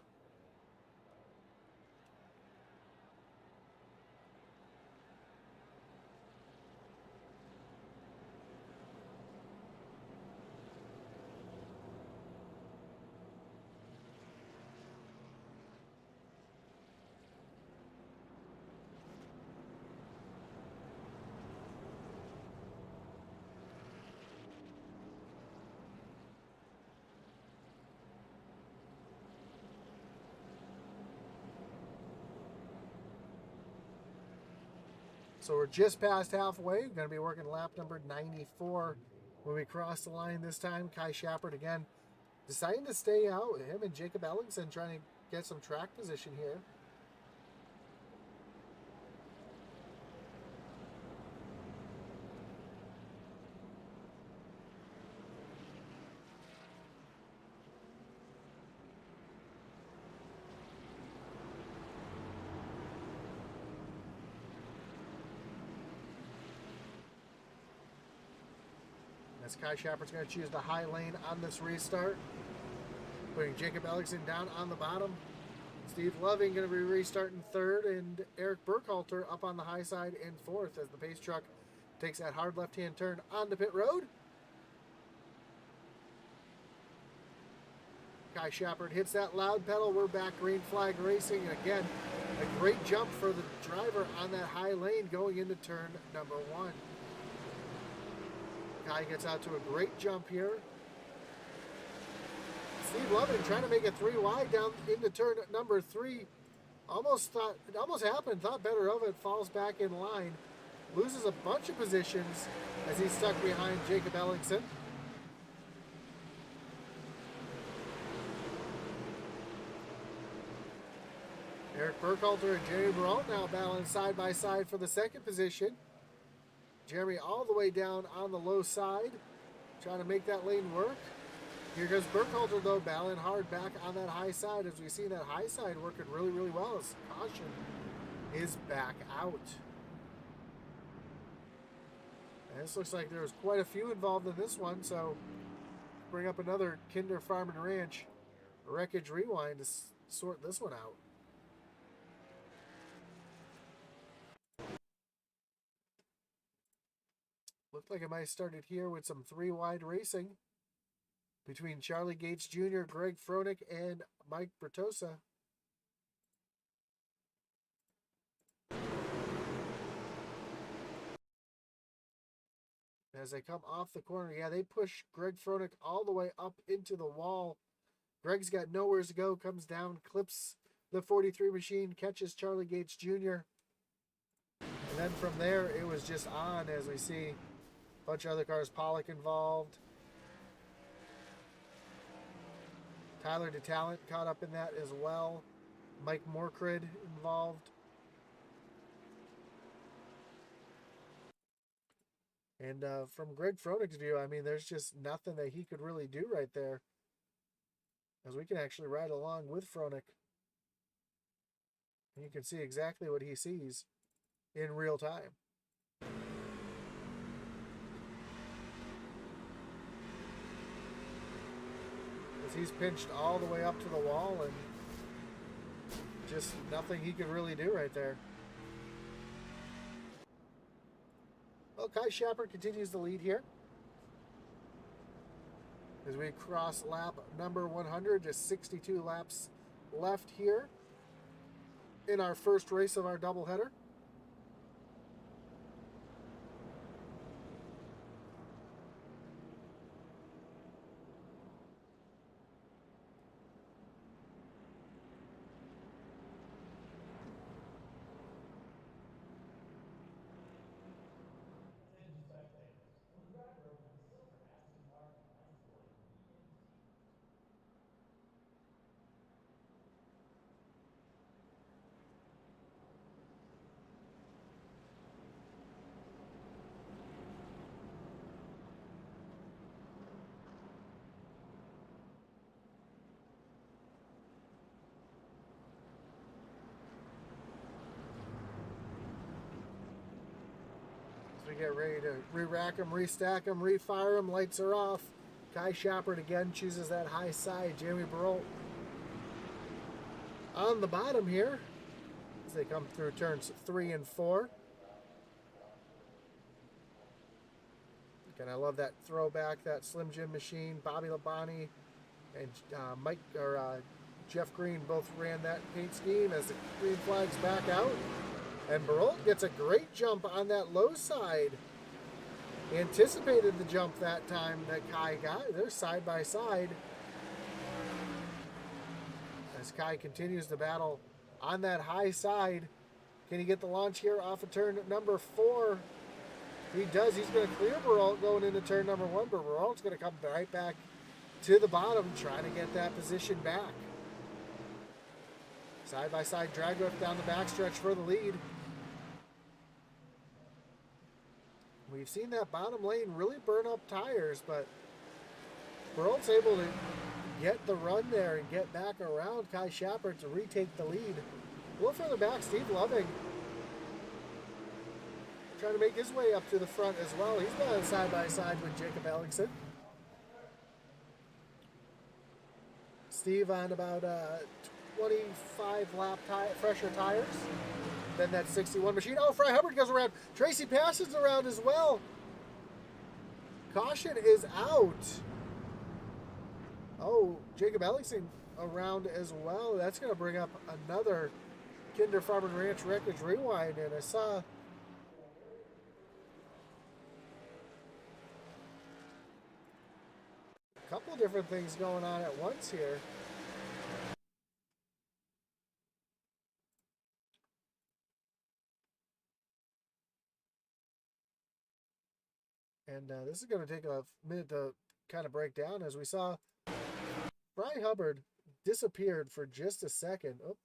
So we're just past halfway. We're going to be working lap number 94 when we cross the line this time. Kai Shepard again deciding to stay out. Him and Jacob Ellingson trying to get some track position here. As Kai Shepard's going to choose the high lane on this restart. Putting Jacob Ellingson down on the bottom. Steve Loving going to be restarting third, and Eric Burkhalter up on the high side in fourth as the pace truck takes that hard left-hand turn onto pit road. Kai Shepard hits that loud pedal. We're back green flag racing. And again, a great jump for the driver on that high lane going into turn number 1. Kai gets out to a great jump here. Steve Loving trying to make it 3 wide down into turn number 3. Almost happened, thought better of it, falls back in line. Loses a bunch of positions as he's stuck behind Jacob Ellingson. Eric Burkhalter and Jerry Burkhalter now battling side by side for the second position. Jeremy all the way down on the low side, trying to make that lane work. Here goes Burkhalter, though, battling hard back on that high side, as we see that high side working really, really well as caution is back out. And this looks like there's quite a few involved in this one, so bring up another Kinder Farm and Ranch Wreckage Rewind to sort this one out. Looked like it might have started here with some 3 wide racing between Charlie Gates Jr., Greg Fronek, and Mike Bertosa. As they come off the corner, yeah, they push Greg Fronek all the way up into the wall. Greg's got nowhere to go, comes down, clips the 43 machine, catches Charlie Gates Jr. And then from there, it was just on, as we see a bunch of other cars. Pollock involved. Tyler DeTalent caught up in that as well. Mike Morcrid involved. And from Greg Fronek's view, I mean, there's just nothing that he could really do right there, as we can actually ride along with Fronek. And you can see exactly what he sees in real time. As he's pinched all the way up to the wall, and just nothing he could really do right there. Well, Kai Shepard continues to lead here. as we cross lap number 100. Just 62 laps left here in our first race of our doubleheader. We get ready to re-rack them, restack them, refire them. Lights are off. Kai Shepard again chooses that high side. Jamie Burkhalter on the bottom here as they come through turns 3 and 4. Again, I love that throwback, that Slim Jim machine. Bobby Labonte and Jeff Green both ran that paint scheme as the green flag's back out. And Burkhalter gets a great jump on that low side. He anticipated the jump that time that Kai got. They're side by side. As Kai continues the battle on that high side. Can he get the launch here off of turn number 4? He does. He's going to clear Burkhalter going into turn number 1, but Burkhalter's going to come right back to the bottom, trying to get that position back. Side by side drag whip down the backstretch for the lead. We've seen that bottom lane really burn up tires, but Burkhalter's able to get the run there and get back around Kai Shepard to retake the lead. A little further back, Steve Loving trying to make his way up to the front as well. He's going side by side with Jacob Ellingson. Steve on about 25 lap fresher tires. Then that 61 machine. Oh, Fry Hubbard goes around. Tracy Passion's around as well. Caution is out. Oh, Jacob Ellingson around as well. That's going to bring up another Kinder Farm and Ranch Wreckage Rewind. And I saw a couple different things going on at once here. And this is going to take a minute to kind of break down, as we saw Fry Hubbard disappeared for just a second. Oh,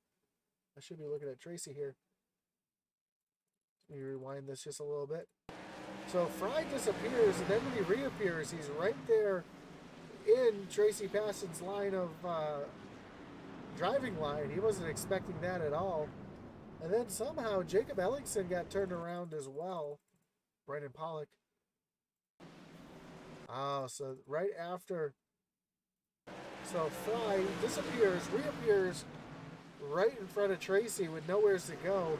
I should be looking at Tracy here. Let me rewind this just a little bit. So Fry disappears, and then when he reappears, he's right there in Tracy Passion's line of driving line. He wasn't expecting that at all. And then somehow Jacob Ellingson got turned around as well. Brendan Pollock. Oh, so right after, so Fry disappears, reappears right in front of Tracy with nowhere to go.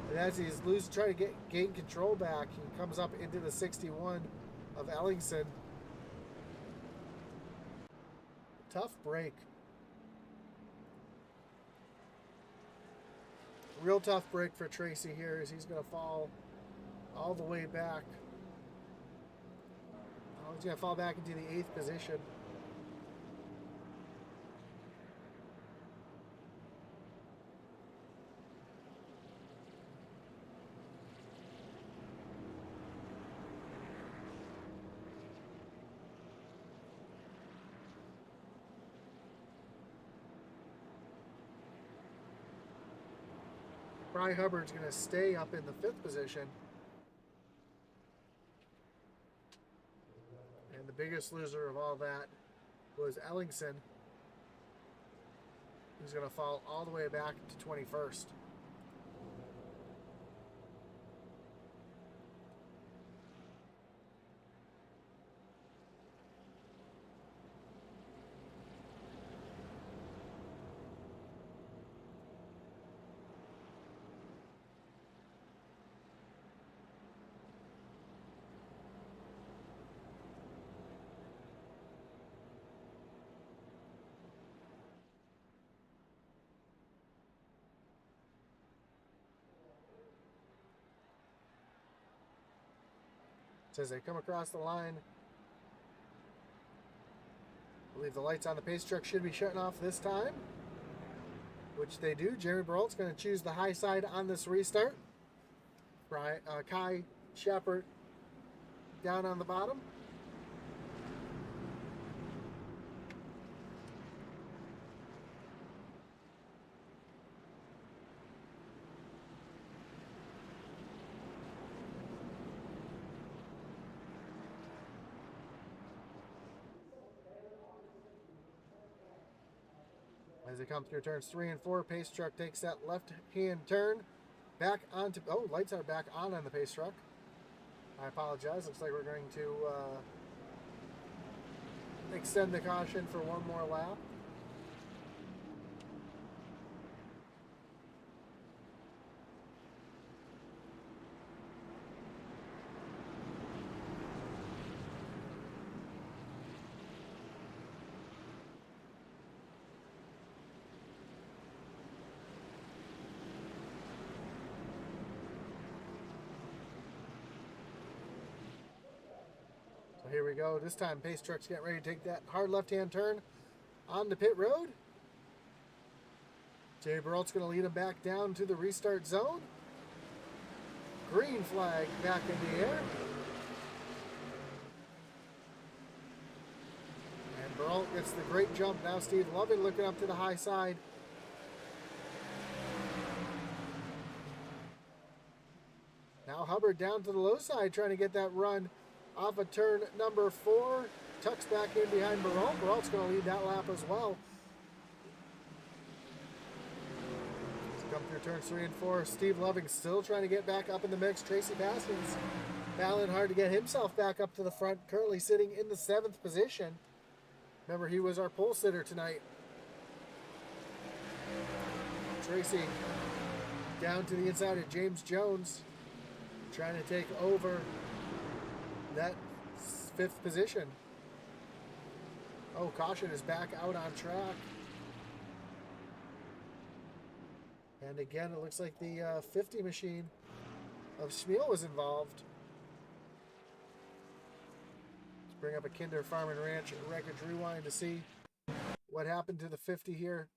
And as he's trying to gain control back, he comes up into the 61 of Ellingson. Tough break. Real tough break for Tracy here, as he's going to fall all the way back. He's going to fall back into the 8th position. Fry Hubbard's going to stay up in the 5th position. And the biggest loser of all that was Ellingson, who's going to fall all the way back to 21st. So as they come across the line, I believe the lights on the pace truck should be shutting off this time, which they do. Jeremy Burkhalter's going to choose the high side on this restart. Kai Shepard down on the bottom. As they come through turns 3 and 4, pace truck takes that left-hand turn back onto. Oh, lights are back on the pace truck. I apologize. Looks like we're going to extend the caution for one more lap. So here we go. This time, pace truck's getting ready to take that hard left-hand turn on the pit road. Jay Burkhalter's going to lead him back down to the restart zone. Green flag back in the air. And Burkhalter gets the great jump. Now Steve Loving looking up to the high side. Now Hubbard down to the low side trying to get that run off of turn number 4. Tucks back in behind Burkhalter. Burkhalter's going to lead that lap as well. Come through turns 3 and 4. Steve Loving still trying to get back up in the mix. Tracy Baskins battling hard to get himself back up to the front. Currently sitting in the 7th position. Remember, he was our pole sitter tonight. Tracy down to the inside of James Jones, trying to take over that 5th position. Oh, caution is back out on track. And again, it looks like the 50 machine of Schmiel was involved. Let's bring up a Kinder Farm and Ranch Wreckage Rewind to see what happened to the 50 here.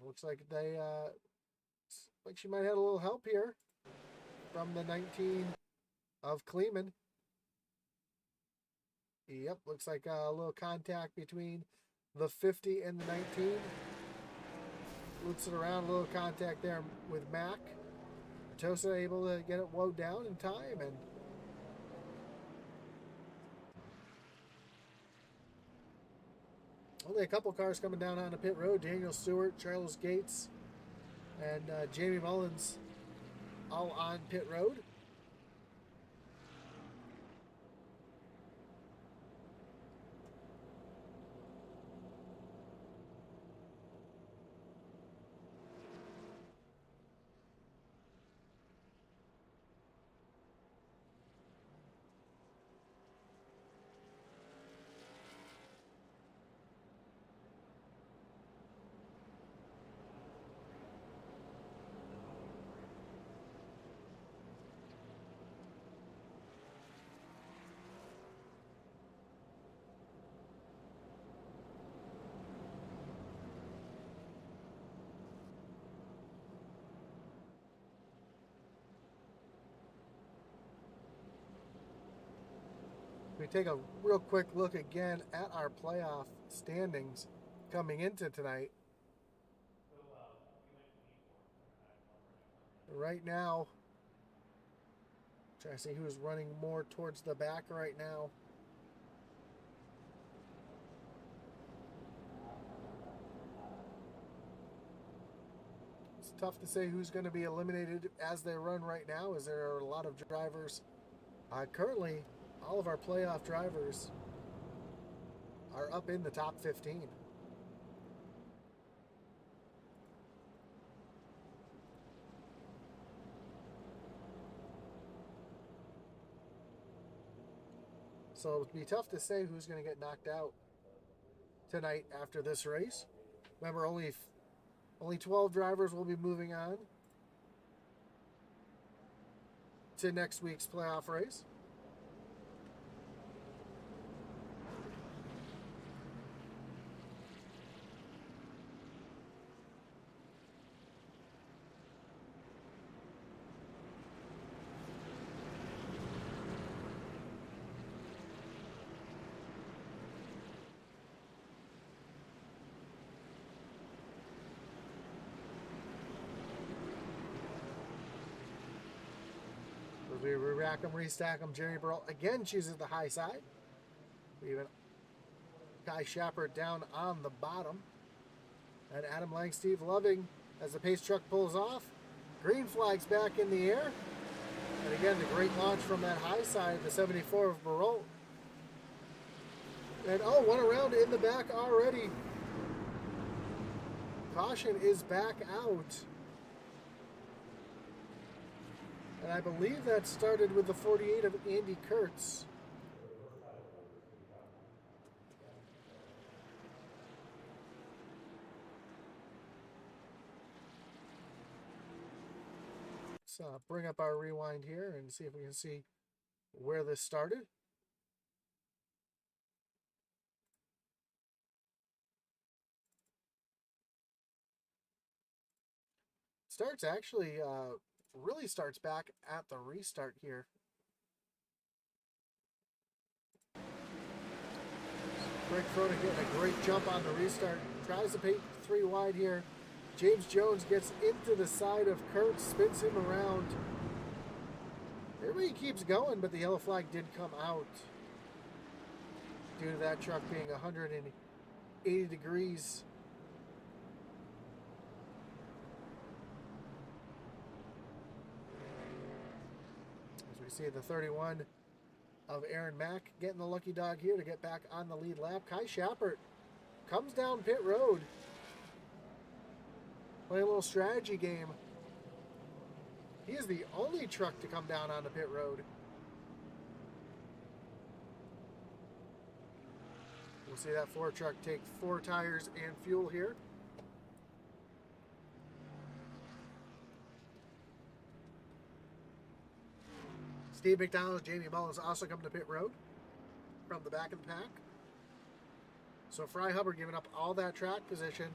Looks like she might have had a little help here from the 19 of Kleeman. Yep, looks like a little contact between the 50 and the 19. Loops it around, a little contact there with Mac. Tosa able to get it wound down in time, and only a couple cars coming down on the pit road. Daniel Stewart, Charles Gates, and Jamie Mullins all on pit road. We take a real quick look again at our playoff standings coming into tonight. Right now, trying to see who's running more towards the back right now. It's tough to say who's going to be eliminated as they run right now, as there are a lot of drivers. Currently, all of our playoff drivers are up in the top 15. So it'd be tough to say who's going to get knocked out tonight after this race. Remember, only 12 drivers will be moving on. to next week's playoff race. We rack them, restack them. Jerry Burrell again chooses the high side. We even Kai Shepard down on the bottom. And Adam Lang, Steve Loving as the pace truck pulls off. Green flag's back in the air. And again, the great launch from that high side, the 74 of Burrell. And oh, one around in the back already. Caution is back out. And I believe that started with the 48 of Andy Kurtz. Let's bring up our rewind here and see if we can see where this started. Starts actually really starts back at the restart here. Greg Froda getting a great jump on the restart. Tries to paint 3 wide here. James Jones gets into the side of Kurt, spins him around. Everybody keeps going, but the yellow flag did come out due to that truck being 180 degrees. We see the 31 of Aaron Mack getting the lucky dog here to get back on the lead lap. Kai Shepard comes down pit road. Playing a little strategy game. He is the only truck to come down on the pit road. We'll see that Ford truck take 4 tires and fuel here. Steve McDonald, Jamie Mullins also come to pit road from the back of the pack. So Fry Hubbard giving up all that track position.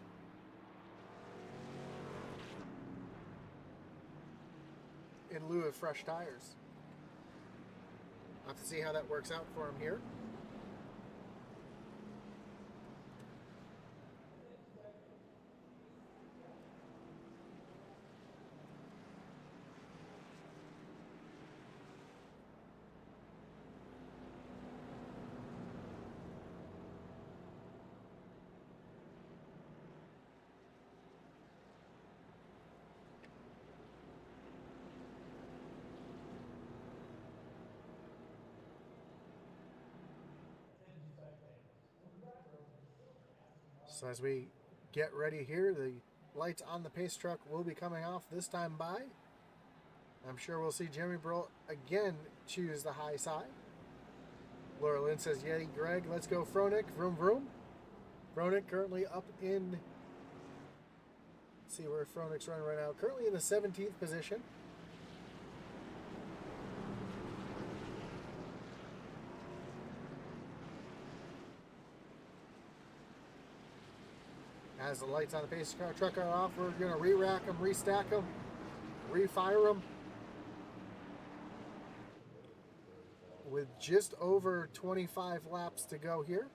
In lieu of fresh tires. I'll have to see how that works out for him here. So as we get ready here, the lights on the pace truck will be coming off this time by. I'm sure we'll see Jeremy Burrell again choose the high side. Laura Lynn says, "Yay, Greg, let's go Fronik, vroom vroom." Fronik currently up in, let's see where Fronik's running right now. Currently in the 17th position. As the lights on the pace car truck are off, we're going to re-rack them, restack them, refire them. With just over 25 laps to go here.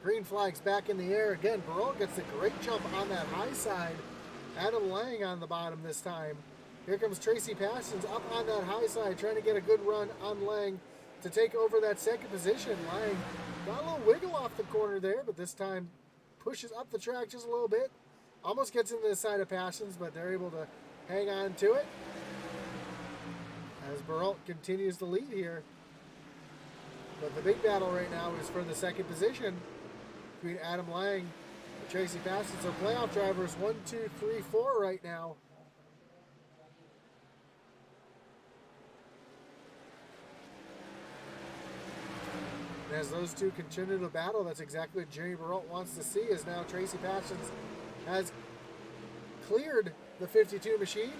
Green flag's back in the air. Again, Burrell gets a great jump on that high side. Adam Lang on the bottom this time. Here comes Tracy Parsons up on that high side, trying to get a good run on Lang to take over that second position. Lang got a little wiggle off the corner there, but this time pushes up the track just a little bit. Almost gets into the side of Parsons, but they're able to hang on to it. As Burrell continues to lead here. But the big battle right now is for the second position between Adam Lang and Tracy Parsons. So playoff drivers 1, 2, 3, 4 right now. And as those two continue to battle, that's exactly what Jerry Burralt wants to see, as now Tracy Passions has cleared the 52 machine.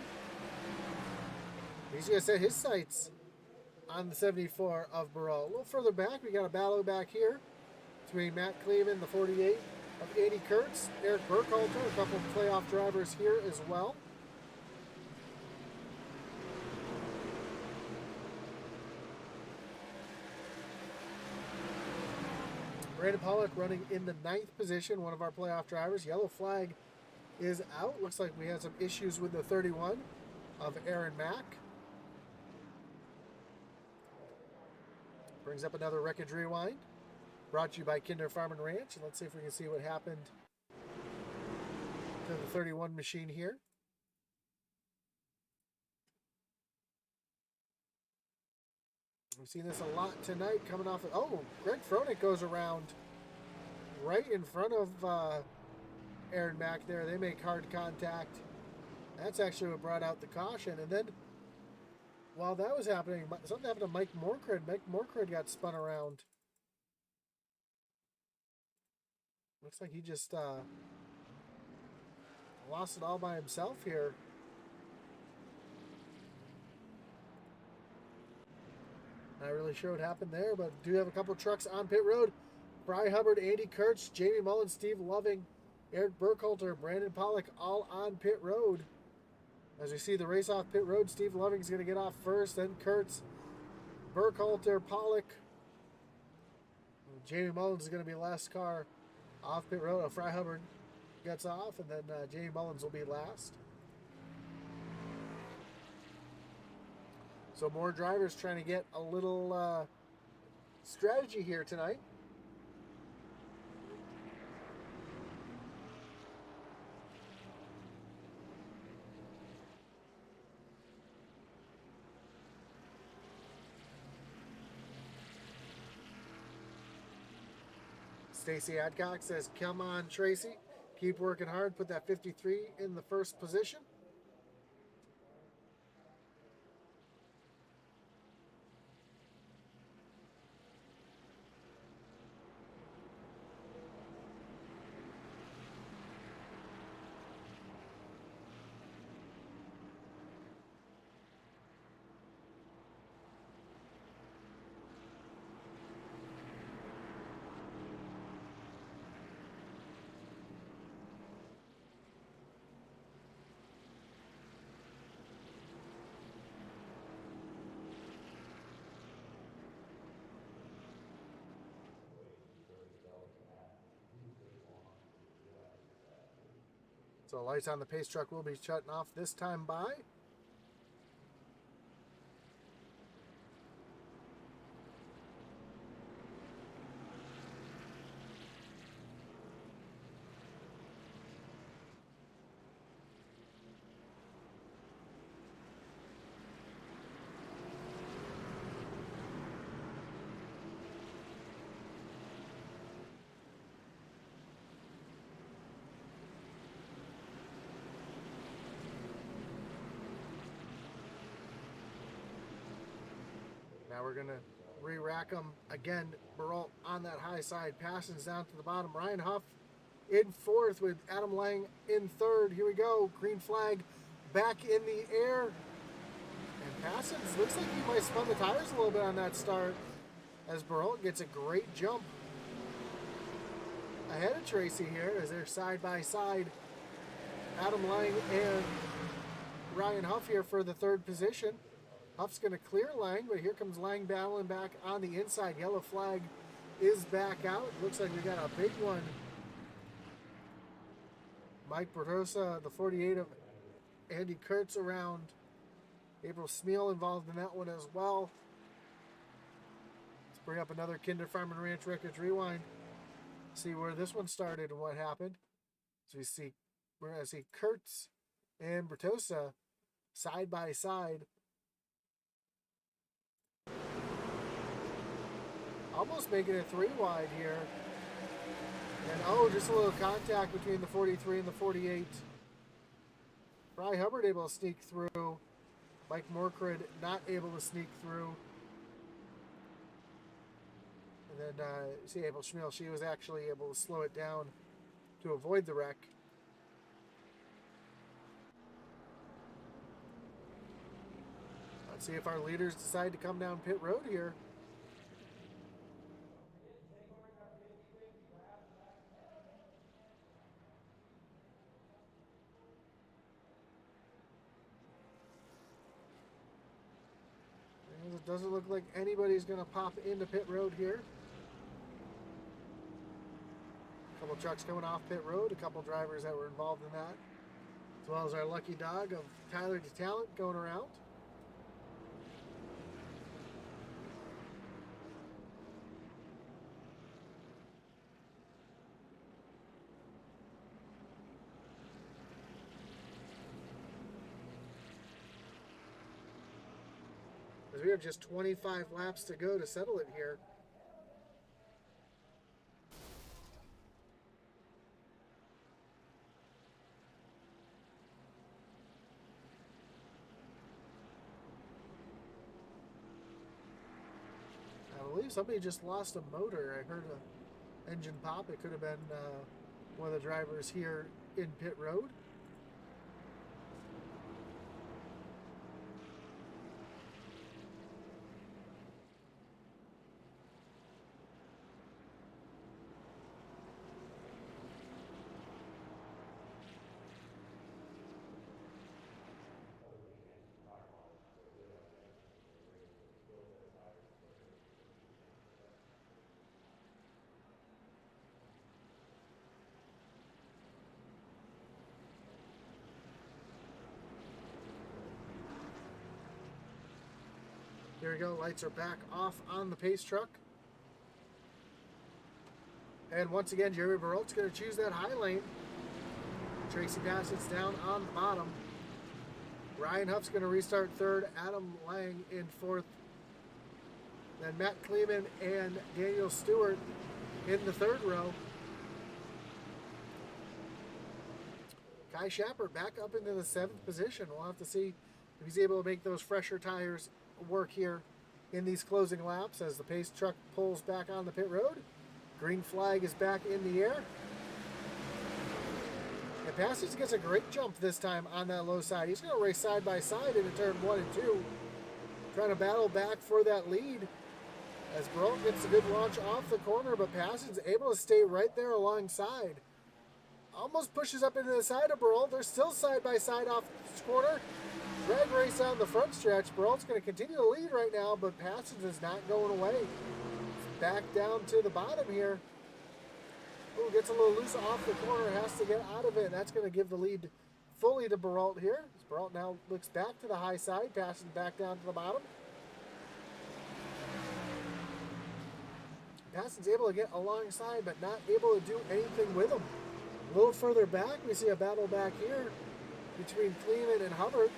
He's going to set his sights on the 74 of Burralt. A little further back, we got a battle back here between Matt Cleveland, the 48 of Andy Kurtz, Eric Burkhalter, a couple of playoff drivers here as well. Brandon Pollock running in the 9th position, one of our playoff drivers. Yellow flag is out. Looks like we had some issues with the 31 of Aaron Mack. Brings up another Wreckage Rewind. Brought to you by Kinder Farm and Ranch. And let's see if we can see what happened to the 31 machine here. We've seen this a lot tonight coming off of... Oh, Greg Froelich goes around right in front of Aaron Mack there. They make hard contact. That's actually what brought out the caution. And then, while that was happening, something happened to Mike Morcred. Mike Morcred got spun around. Looks like he just lost it all by himself here. Not really sure what happened there, but do have a couple trucks on pit road. Bry Hubbard, Andy Kurtz, Jamie Mullins, Steve Loving, Eric Burkhalter, Brandon Pollock, all on pit road. As we see the race off pit road, Steve Loving is going to get off first, then Kurtz, Burkhalter, Pollock. Jamie Mullins is going to be last car off pit road. Fry Hubbard gets off, and then Jamie Mullins will be last. So more drivers trying to get a little strategy here tonight. Stacy Adcock says, come on, Tracy. Keep working hard. Put that 53 in the first position. So lights on the pace truck will be shutting off this time by. Now we're going to re-rack them again. Burralt on that high side. Passions down to the bottom. Ryan Huff in fourth with Adam Lang in third. Here we go. Green flag back in the air. And Passions looks like he might spun the tires a little bit on that start as Burralt gets a great jump ahead of Tracy here as they're side by side. Adam Lang and Ryan Huff here for the third position. Huff's going to clear Lang, but here comes Lang battling back on the inside. Yellow flag is back out. Looks like we got a big one. Mike Bertosa, the 48 of Andy Kurtz around. April Smeal involved in that one as well. Let's bring up another Kinder Farm and Ranch Wreckage Rewind. See where this one started and what happened. So we're going to see Kurtz and Bertosa side by side. Almost making it 3 wide here. And oh, just a little contact between the 43 and the 48. Bry Hubbard able to sneak through. Mike Morcred not able to sneak through. And then see Abel Schmiel, she was actually able to slow it down to avoid the wreck. Let's see if our leaders decide to come down pit road here. It doesn't look like anybody's going to pop into pit road here. A couple trucks coming off pit road, a couple drivers that were involved in that, as well as our lucky dog of Tyler DeTalent going around. As we have just 25 laps to go to settle it here. I believe somebody just lost a motor. I heard an engine pop. It could have been one of the drivers here in pit road. There we go, lights are back off on the pace truck. And once again, Jeremy Burkhalter's going to choose that high lane. Tracy Bassett's down on the bottom. Ryan Huff's going to restart third. Adam Lang in fourth. Then Matt Kleeman and Daniel Stewart in the third row. Kai Shepard back up into the seventh position. We'll have to see if he's able to make those fresher tires work here in these closing laps as the pace truck pulls back on the pit road. Green flag is back in the air. And Passage gets a great jump this time on that low side. He's going to race side by side into turn 1 and 2. Trying to battle back for that lead as Burkhalter gets a good launch off the corner, but Passage is able to stay right there alongside. Almost pushes up into the side of Burkhalter. They're still side by side off this corner. Drag race down the front stretch. Burkhalter's going to continue to lead right now, but Passage is not going away. It's back down to the bottom here. Ooh, gets a little loose off the corner, has to get out of it, and that's going to give the lead fully to Burkhalter here. As Burkhalter now looks back to the high side, passing back down to the bottom. Passon's able to get alongside, but not able to do anything with him. A little further back, we see a battle back here between Kleeman and Hubbard.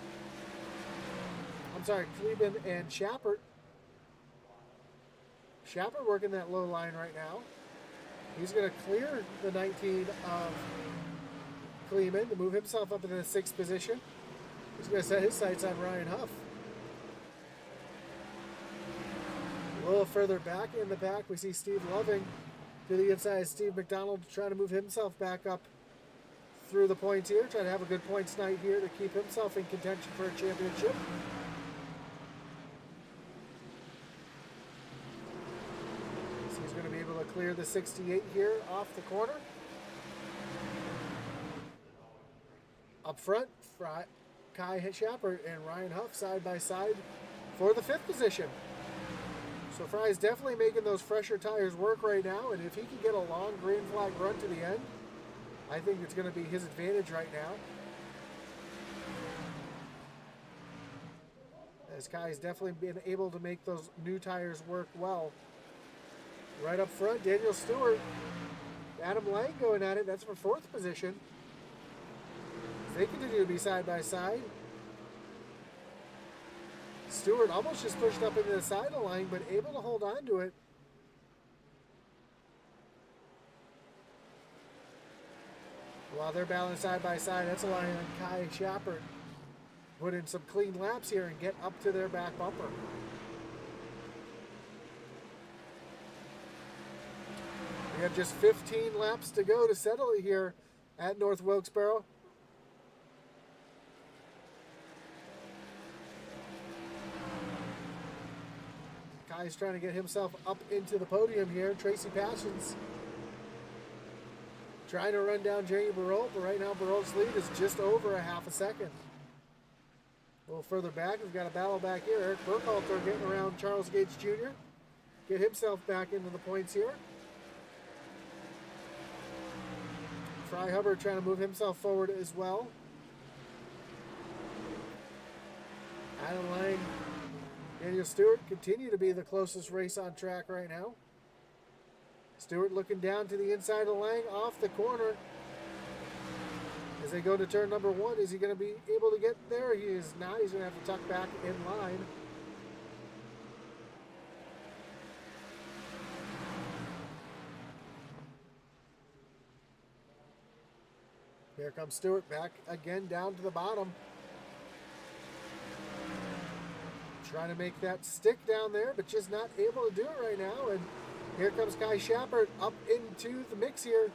I'm sorry, Kleeman and Shepard. Shepard working that low line right now. He's going to clear the 19 of Kleeman to move himself up into the 6th position. He's going to set his sights on Ryan Huff. A little further back in the pack, we see Steve Loving to the inside. Steve McDonald trying to move himself back up through the points here, trying to have a good points night here to keep himself in contention for a championship. So he's going to be able to clear the 68 here off the corner. Up front, Kai Shepard and Ryan Huff side by side for the 5th position. So Fry's definitely making those fresher tires work right now, and if he can get a long green flag run to the end, I think it's going to be his advantage right now. As Kai's definitely been able to make those new tires work well. Right up front, Daniel Stewart, Adam Lang going at it. That's for 4th position. They continue to be side by side. Stewart almost just pushed up into the side of the line, but able to hold on to it. While they're battling side by side, that's allowing Kai Shepard put in some clean laps here and get up to their back bumper. We have just 15 laps to go to settle it here at North Wilkesboro. Kai's trying to get himself up into the podium here. Tracy Passions trying to run down Jamie Burkhalter, but right now Burkhalter's lead is just over a half a second. A little further back, we've got a battle back here. Eric Burkhalter getting around Charles Gates Jr. Get himself back into the points here. Fry Hubbard trying to move himself forward as well. Adam Lang, Daniel Stewart continue to be the closest race on track right now. Stewart looking down to the inside of Lang off the corner. As they go to turn number 1, is he going to be able to get there? He is not. He's going to have to tuck back in line. Here comes Stewart back again down to the bottom. Trying to make that stick down there, but just not able to do it right now. And here comes Shepard up into the mix here.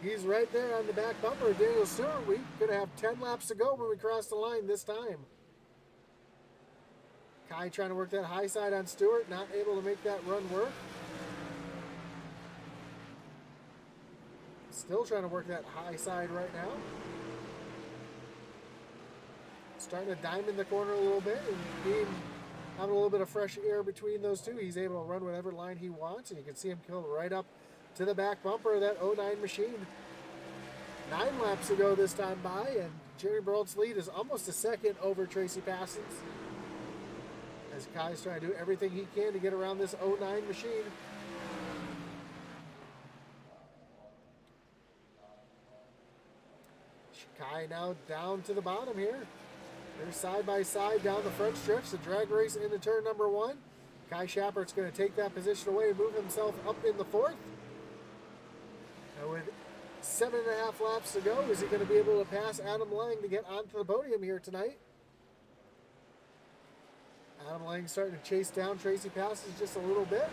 He's right there on the back bumper. Daniel Stewart, we're going to have 10 laps to go when we cross the line this time. Kai trying to work that high side on Stewart, not able to make that run work. Still trying to work that high side right now. Starting to diamond the corner a little bit and having a little bit of fresh air between those two. He's able to run whatever line he wants, and you can see him kill right up to the back bumper of that 09 machine. 9 laps to go this time by, and Jerry Burkhalter's lead is almost a second over Tracy Passions. As Kai's trying to do everything he can to get around this 09 machine. Kai now down to the bottom here. They're side by side down the front stretch. The drag race into turn number 1. Kai Shepard's going to take that position away and move himself up in the 4th. Now with 7.5 laps to go, is he going to be able to pass Adam Lang to get onto the podium here tonight? Adam Lang starting to chase down Tracy Passions just a little bit.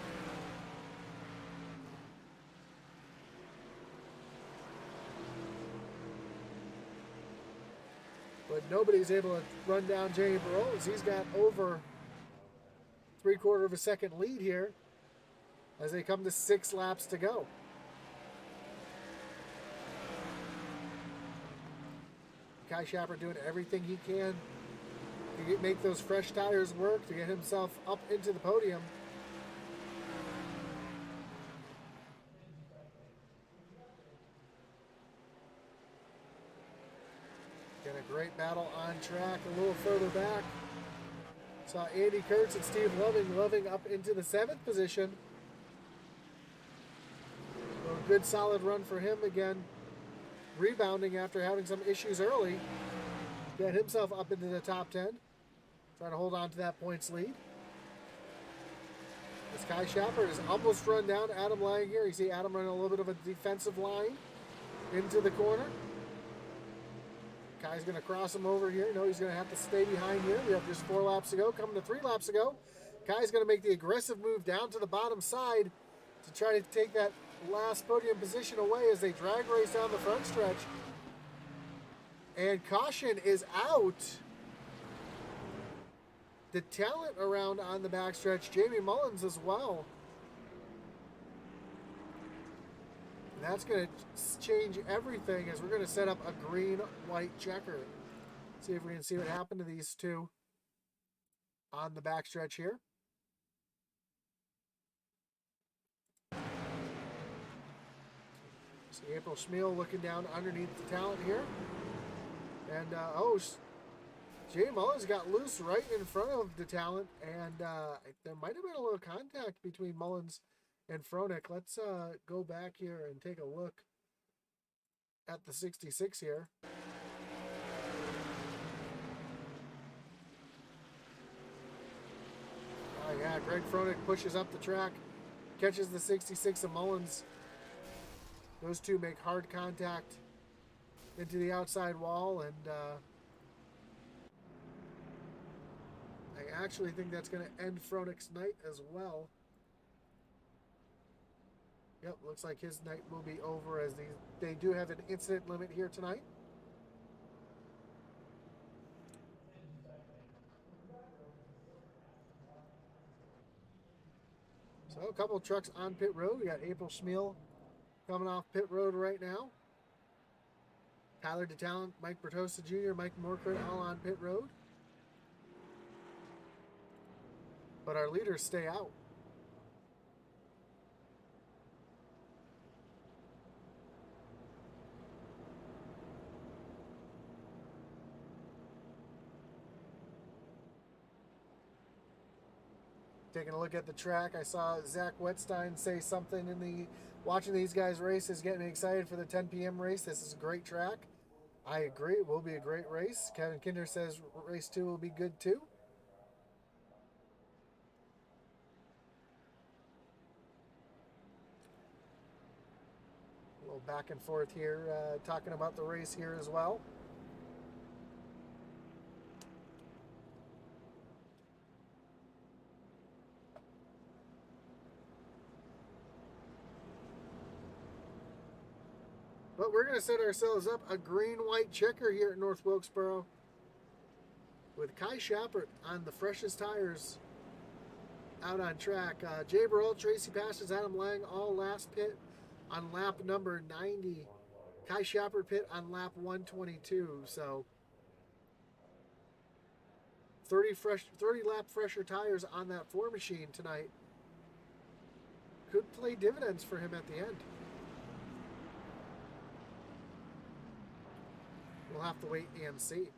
But nobody's able to run down Jamie Burkhalter as he's got over 3/4 of a second lead here as they come to 6 laps to go. Kai Shepard doing everything he can to make those fresh tires work, to get himself up into the podium. Got a great battle on track a little further back. Saw Andy Kurtz and Steve Loving up into the 7th position. A good solid run for him again. Rebounding after having some issues early. Get himself up into the top 10. Trying to hold on to that points lead. This Kai Shepard has almost run down Adam Lang here. You see Adam running a little bit of a defensive line into the corner. Kai's going to cross him over here. No, he's going to have to stay behind here. We have just 4 laps to go. Coming to 3 laps to go. Kai's going to make the aggressive move down to the bottom side to try to take that last podium position away as they drag race down the front stretch. And caution is out. The talent around on the backstretch, Jamie Mullins as well. That's going to change everything as we're going to set up a green-white checker. See if we can see what happened to these two on the backstretch here. See April Schmiel looking down underneath the talent here. And, Jay Mullins got loose right in front of the talent, and there might have been a little contact between Mullins and Fronek. Let's go back here and take a look at the 66 here. Oh yeah, Greg Fronek pushes up the track, catches the 66 of Mullins. Those two make hard contact into the outside wall, and I actually think that's going to end Fronek's night as well. Yep, looks like his night will be over as they do have an incident limit here tonight. So a couple of trucks on pit road. We got April Schmiel coming off pit road right now. Tyler DeTalent, Mike Bertosa Jr., Mike Morkert all on pit road. But our leaders stay out. Taking a look at the track, I saw Zach Wetstein say something in the watching these guys race is getting me excited for the 10 p.m. race. This is a great track. I agree. It will be a great race. Kevin Kinder says race 2 will be good too. A little back and forth here, talking about the race here as well. But we're going to set ourselves up a green-white checker here at North Wilkesboro with Kai Shepard on the freshest tires out on track. Jay Burrell, Tracy Passions, Adam Lang all last pit on lap number 90. Kai Shepard pit on lap 122. So 30 lap fresher tires on that 4 machine tonight could play dividends for him at the end. We'll have to wait and see.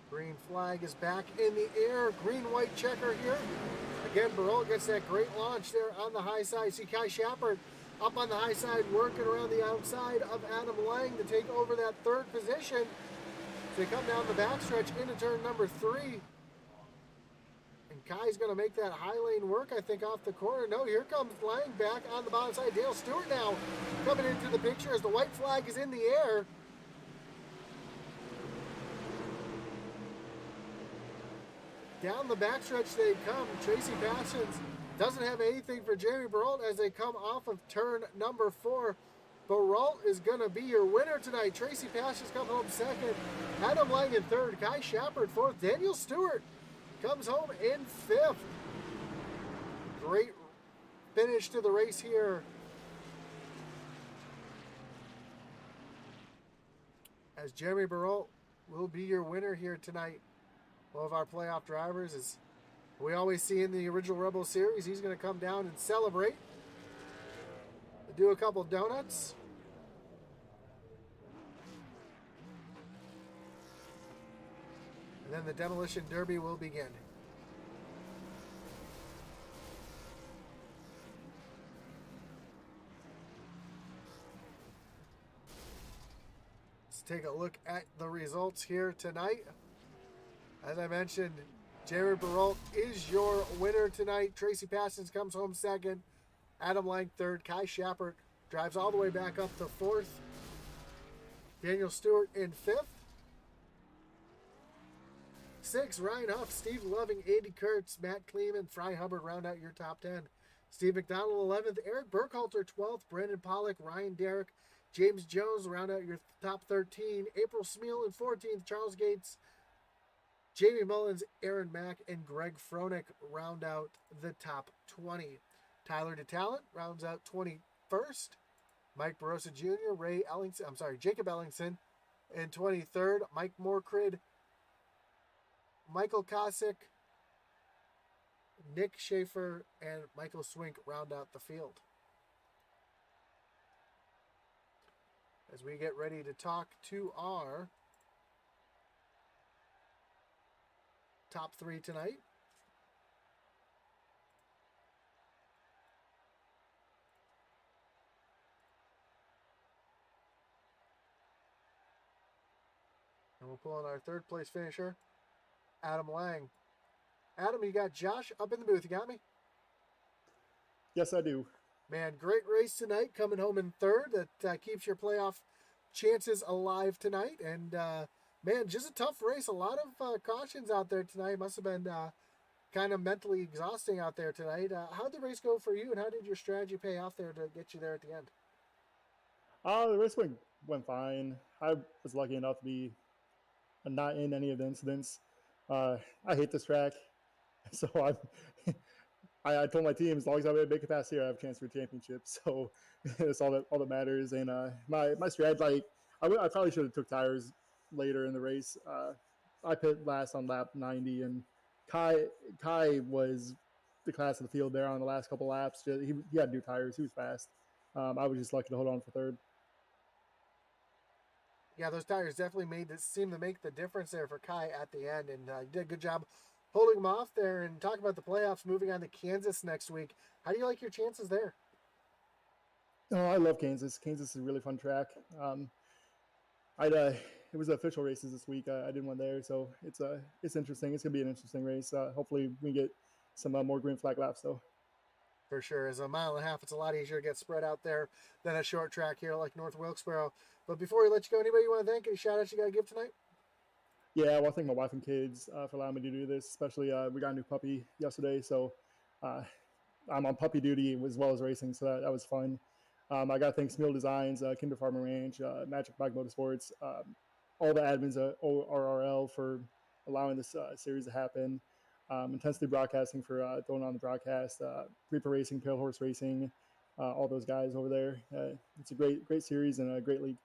Green flag is back in the air. Green-white checker here. Again, Burrell gets that great launch there on the high side. See Kai Shepard up on the high side, working around the outside of Adam Lang to take over that 3rd position. So they come down the backstretch into turn number 3. And Kai's going to make that high lane work, I think, off the corner. No, here comes Lang back on the bottom side. Dale Stewart now coming into the picture as the white flag is in the air. Down the backstretch they come. Tracy Passions doesn't have anything for Jeremy Burrell as they come off of turn number 4. Burrell is going to be your winner tonight. Tracy Passions comes home 2nd. Adam Lang in 3rd. Kai Shepard 4th. Daniel Stewart comes home in 5th. Great finish to the race here. As Jeremy Burrell will be your winner here tonight. One of our playoff drivers, as we always see in the original Rebel Series. He's going to come down and celebrate. Do a couple donuts. And then the Demolition Derby will begin. Let's take a look at the results here tonight. As I mentioned, Jared Burrell is your winner tonight. Tracy Passions comes home 2nd. Adam Lang 3rd. Kai Shepard drives all the way back up to 4th. Daniel Stewart in 5th. 6, Ryan Huff, Steve Loving, Andy Kurtz, Matt Kleeman, Fry Hubbard round out your top 10. Steve McDonald 11th. Eric Burkhalter 12th. Brendan Pollock, Ryan Derrick, James Jones round out your top 13. April Smeal in 14th. Charles Gates, Jamie Mullins, Aaron Mack, and Greg Froelich round out the top 20. Tyler DeTalent rounds out 21st. Mike Barossa Jr., Jacob Ellingson in 23rd. Mike Morkrid, Michael Kosick, Nick Schaefer, and Michael Swink round out the field. As we get ready to talk to our top 3 tonight. And we'll pull in our third place finisher, Adam Lang. Adam, you got Josh up in the booth. You got me? Yes, I do. Man, great race tonight, coming home in third. That keeps your playoff chances alive tonight. And, man, just a tough race. A lot of cautions out there tonight. Must have been kind of mentally exhausting out there tonight. How did the race go for you, and how did your strategy pay off there to get you there at the end? The race went fine. I was lucky enough to be not in any of the incidents. I hate this track, so I told my team as long as I make it past here, I have a chance for a championship. So that's all that matters. And my strat, like I probably should have took tires later in the race. I pit last on lap 90, and Kai was the class of the field there on the last couple laps. He had new tires. He was fast. I was just lucky to hold on for third. Yeah, those tires definitely seem to make the difference there for Kai at the end, and you did a good job holding him off there. And talk about the playoffs, moving on to Kansas next week. How do you like your chances there? Oh, I love Kansas. Kansas is a really fun track. It was the official races this week. I did one there, so it's interesting. It's gonna be an interesting race. Hopefully we get some more green flag laps though. For sure. As a mile and a half, it's a lot easier to get spread out there than a short track here like North Wilkesboro. But before we let you go, anybody you want to thank? Any shout outs you got to give tonight? Yeah, well, I thank my wife and kids for allowing me to do this. Especially we got a new puppy yesterday, so I'm on puppy duty as well as racing, so that was fun. I got to thank Smil Designs, Kinder Farmer Ranch, Magic Bike Motorsports, all the admins at ORRL for allowing this series to happen. Intensity Broadcasting for throwing on the broadcast, Reaper Racing, Pale Horse Racing, all those guys over there. It's a great series and a great league.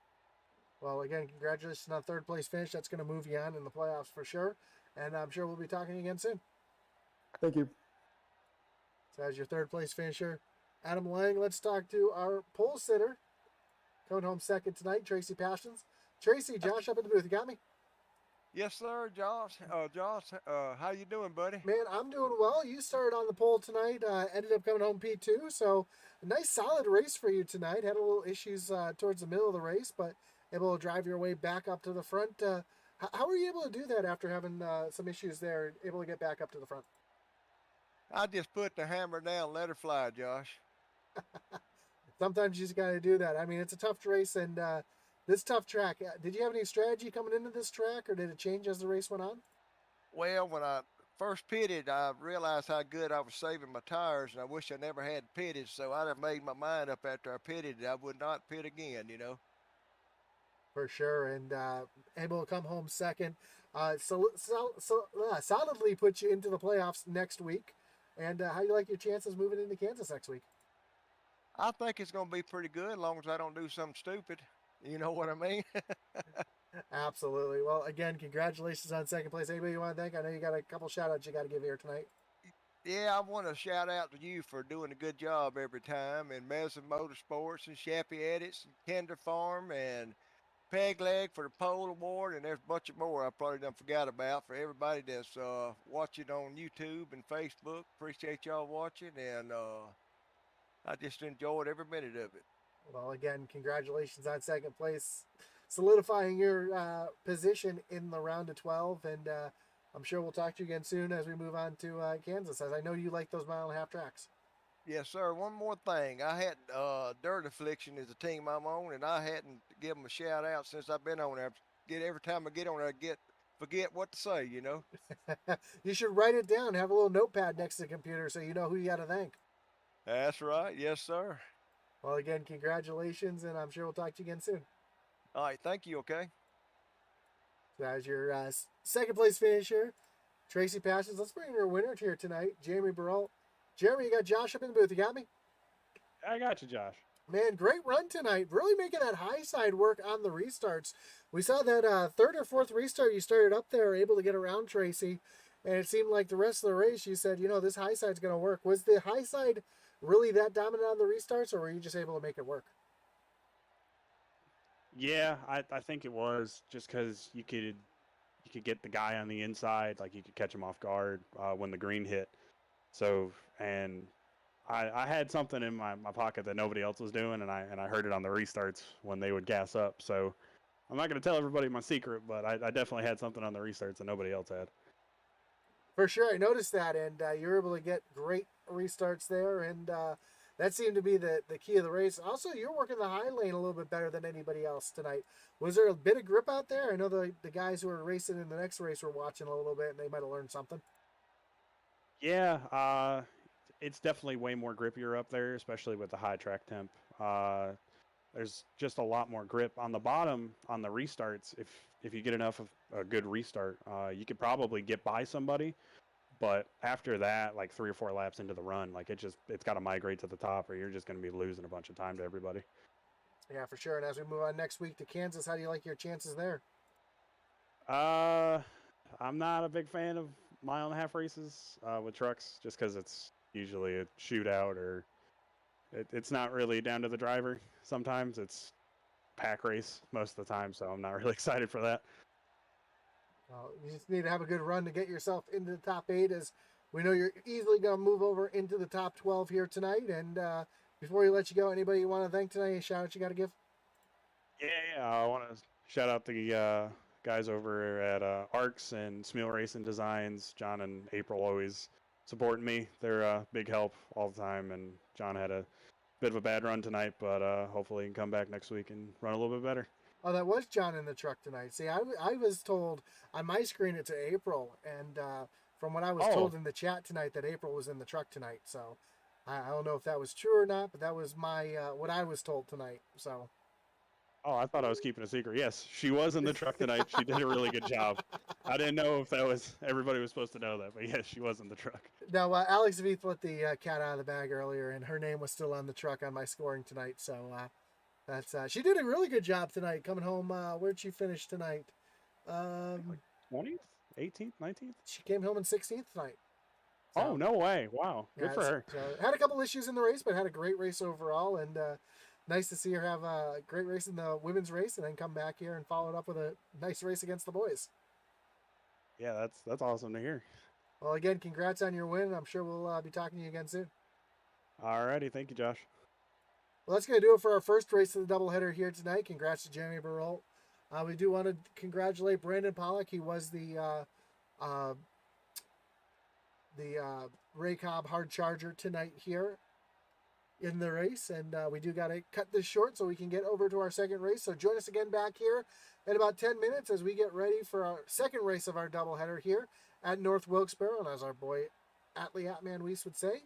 Well, again, congratulations on third place finish. That's going to move you on in the playoffs for sure. And I'm sure we'll be talking again soon. Thank you. So as your third place finisher, Adam Lang, let's talk to our pole sitter. Coming home second tonight, Tracy Passions. Tracy, Josh up in the booth. You got me? Yes, sir, Josh. How you doing, buddy? Man, I'm doing well. You started on the pole tonight, ended up coming home P2, so a nice solid race for you tonight. Had a little issues towards the middle of the race, but able to drive your way back up to the front. How were you able to do that after having some issues there, able to get back up to the front? I just put the hammer down, let her fly, Josh. Sometimes you just got to do that. I mean, it's a tough race, and this tough track. Did you have any strategy coming into this track, or did it change as the race went on? Well, when I first pitted, I realized how good I was saving my tires, and I wish I never had pitted, so I'd have made my mind up after I pitted that I would not pit again, you know. For sure, and able to come home second. Solidly put you into the playoffs next week. And how do you like your chances moving into Kansas next week? I think it's going to be pretty good as long as I don't do something stupid. You know what I mean? Absolutely. Well, again, congratulations on second place. Anybody you want to thank? I know you got a couple shout outs you got to give here tonight. Yeah, I want to shout out to you for doing a good job every time, and Mesa Motorsports and Shappy Edits and Kinder Farm and Peg Leg for the Pole Award, and there's a bunch of more I probably done forgot about for everybody that's watching on YouTube and Facebook. Appreciate y'all watching, and I just enjoyed every minute of it. Well, again, congratulations on second place, solidifying your position in the round of 12, and I'm sure we'll talk to you again soon as we move on to Kansas, as I know you like those mile and a half tracks. Yes, sir. One more thing. I had Dirt Affliction is the team I'm on, and I hadn't given them a shout out since I've been on there. Every time I get on there, I forget what to say, you know. You should write it down. Have a little notepad next to the computer so you know who you got to thank. That's right. Yes, sir. Well, again, congratulations, and I'm sure we'll talk to you again soon. All right. Thank you. Okay. So as your second place finisher, Tracy Passions. Let's bring in our winner here tonight, Jeremy Burrell. Jeremy, you got Josh up in the booth. You got me? I got you, Josh. Man, great run tonight. Really making that high side work on the restarts. We saw that third or fourth restart you started up there, able to get around Tracy. And it seemed like the rest of the race, you said, you know, this high side's going to work. Was the high side really that dominant on the restarts, or were you just able to make it work? Yeah, I think it was just because you could get the guy on the inside, like you could catch him off guard when the green hit. So, and I had something in my pocket that nobody else was doing, and I heard it on the restarts when they would gas up. So I'm not going to tell everybody my secret, but I definitely had something on the restarts that nobody else had. For sure, I noticed that, and you were able to get great restarts there, and that seemed to be the key of the race. Also, you're working the high lane a little bit better than anybody else tonight. Was there a bit of grip out there? I know the guys who were racing in the next race were watching a little bit, and they might have learned something. Yeah, it's definitely way more grippier up there, especially with the high track temp. There's just a lot more grip on the bottom on the restarts. If you get enough of a good restart, you could probably get by somebody. But after that, like 3 or 4 laps into the run, like it's got to migrate to the top, or you're just going to be losing a bunch of time to everybody. Yeah, for sure. And as we move on next week to Kansas, how do you like your chances there? I'm not a big fan of 1.5 mile races with trucks, just because it's usually a shootout, or it's not really down to the driver. Sometimes it's pack race most of the time, so I'm not really excited for that. You just need to have a good run to get yourself into the top 8, as we know you're easily going to move over into the top 12 here tonight. And before we let you go, anybody you want to thank tonight? Any shout out you got to give? Yeah, I want to shout out the guys over at ARCS and Smeal Racing Designs. John and April always supporting me. They're a big help all the time, and John had a bit of a bad run tonight, but hopefully he can come back next week and run a little bit better. Oh, that was John in the truck tonight. See, I was told on my screen it's April, and from what I was told in the chat tonight, that April was in the truck tonight. So I don't know if that was true or not, but that was my what I was told tonight. So. Oh, I thought I was keeping a secret. Yes, she was in the truck tonight. She did a really good job. I didn't know if everybody was supposed to know that, but yes, she was in the truck. Now, Alex Veith let the cat out of the bag earlier, and her name was still on the truck on my scoring tonight. So that's she did a really good job tonight coming home. Where'd she finish tonight? 20th, 18th, 19th. She came home in 16th tonight. So, oh, no way! Wow, good for her. So had a couple issues in the race, but had a great race overall, and nice to see her have a great race in the women's race, and then come back here and follow it up with a nice race against the boys. Yeah, that's awesome to hear. Well, again, congrats on your win. I'm sure we'll be talking to you again soon. Alrighty, thank you, Josh. Well, that's going to do it for our first race of the doubleheader here tonight. Congrats to Jeremy Burrell. We do want to congratulate Brandon Pollock. He was the Ray Cobb hard charger tonight here in the race, and we do got to cut this short so we can get over to our second race. So join us again back here in about 10 minutes as we get ready for our second race of our doubleheader here at North Wilkesboro, and as our boy Atlee Atman Weiss would say,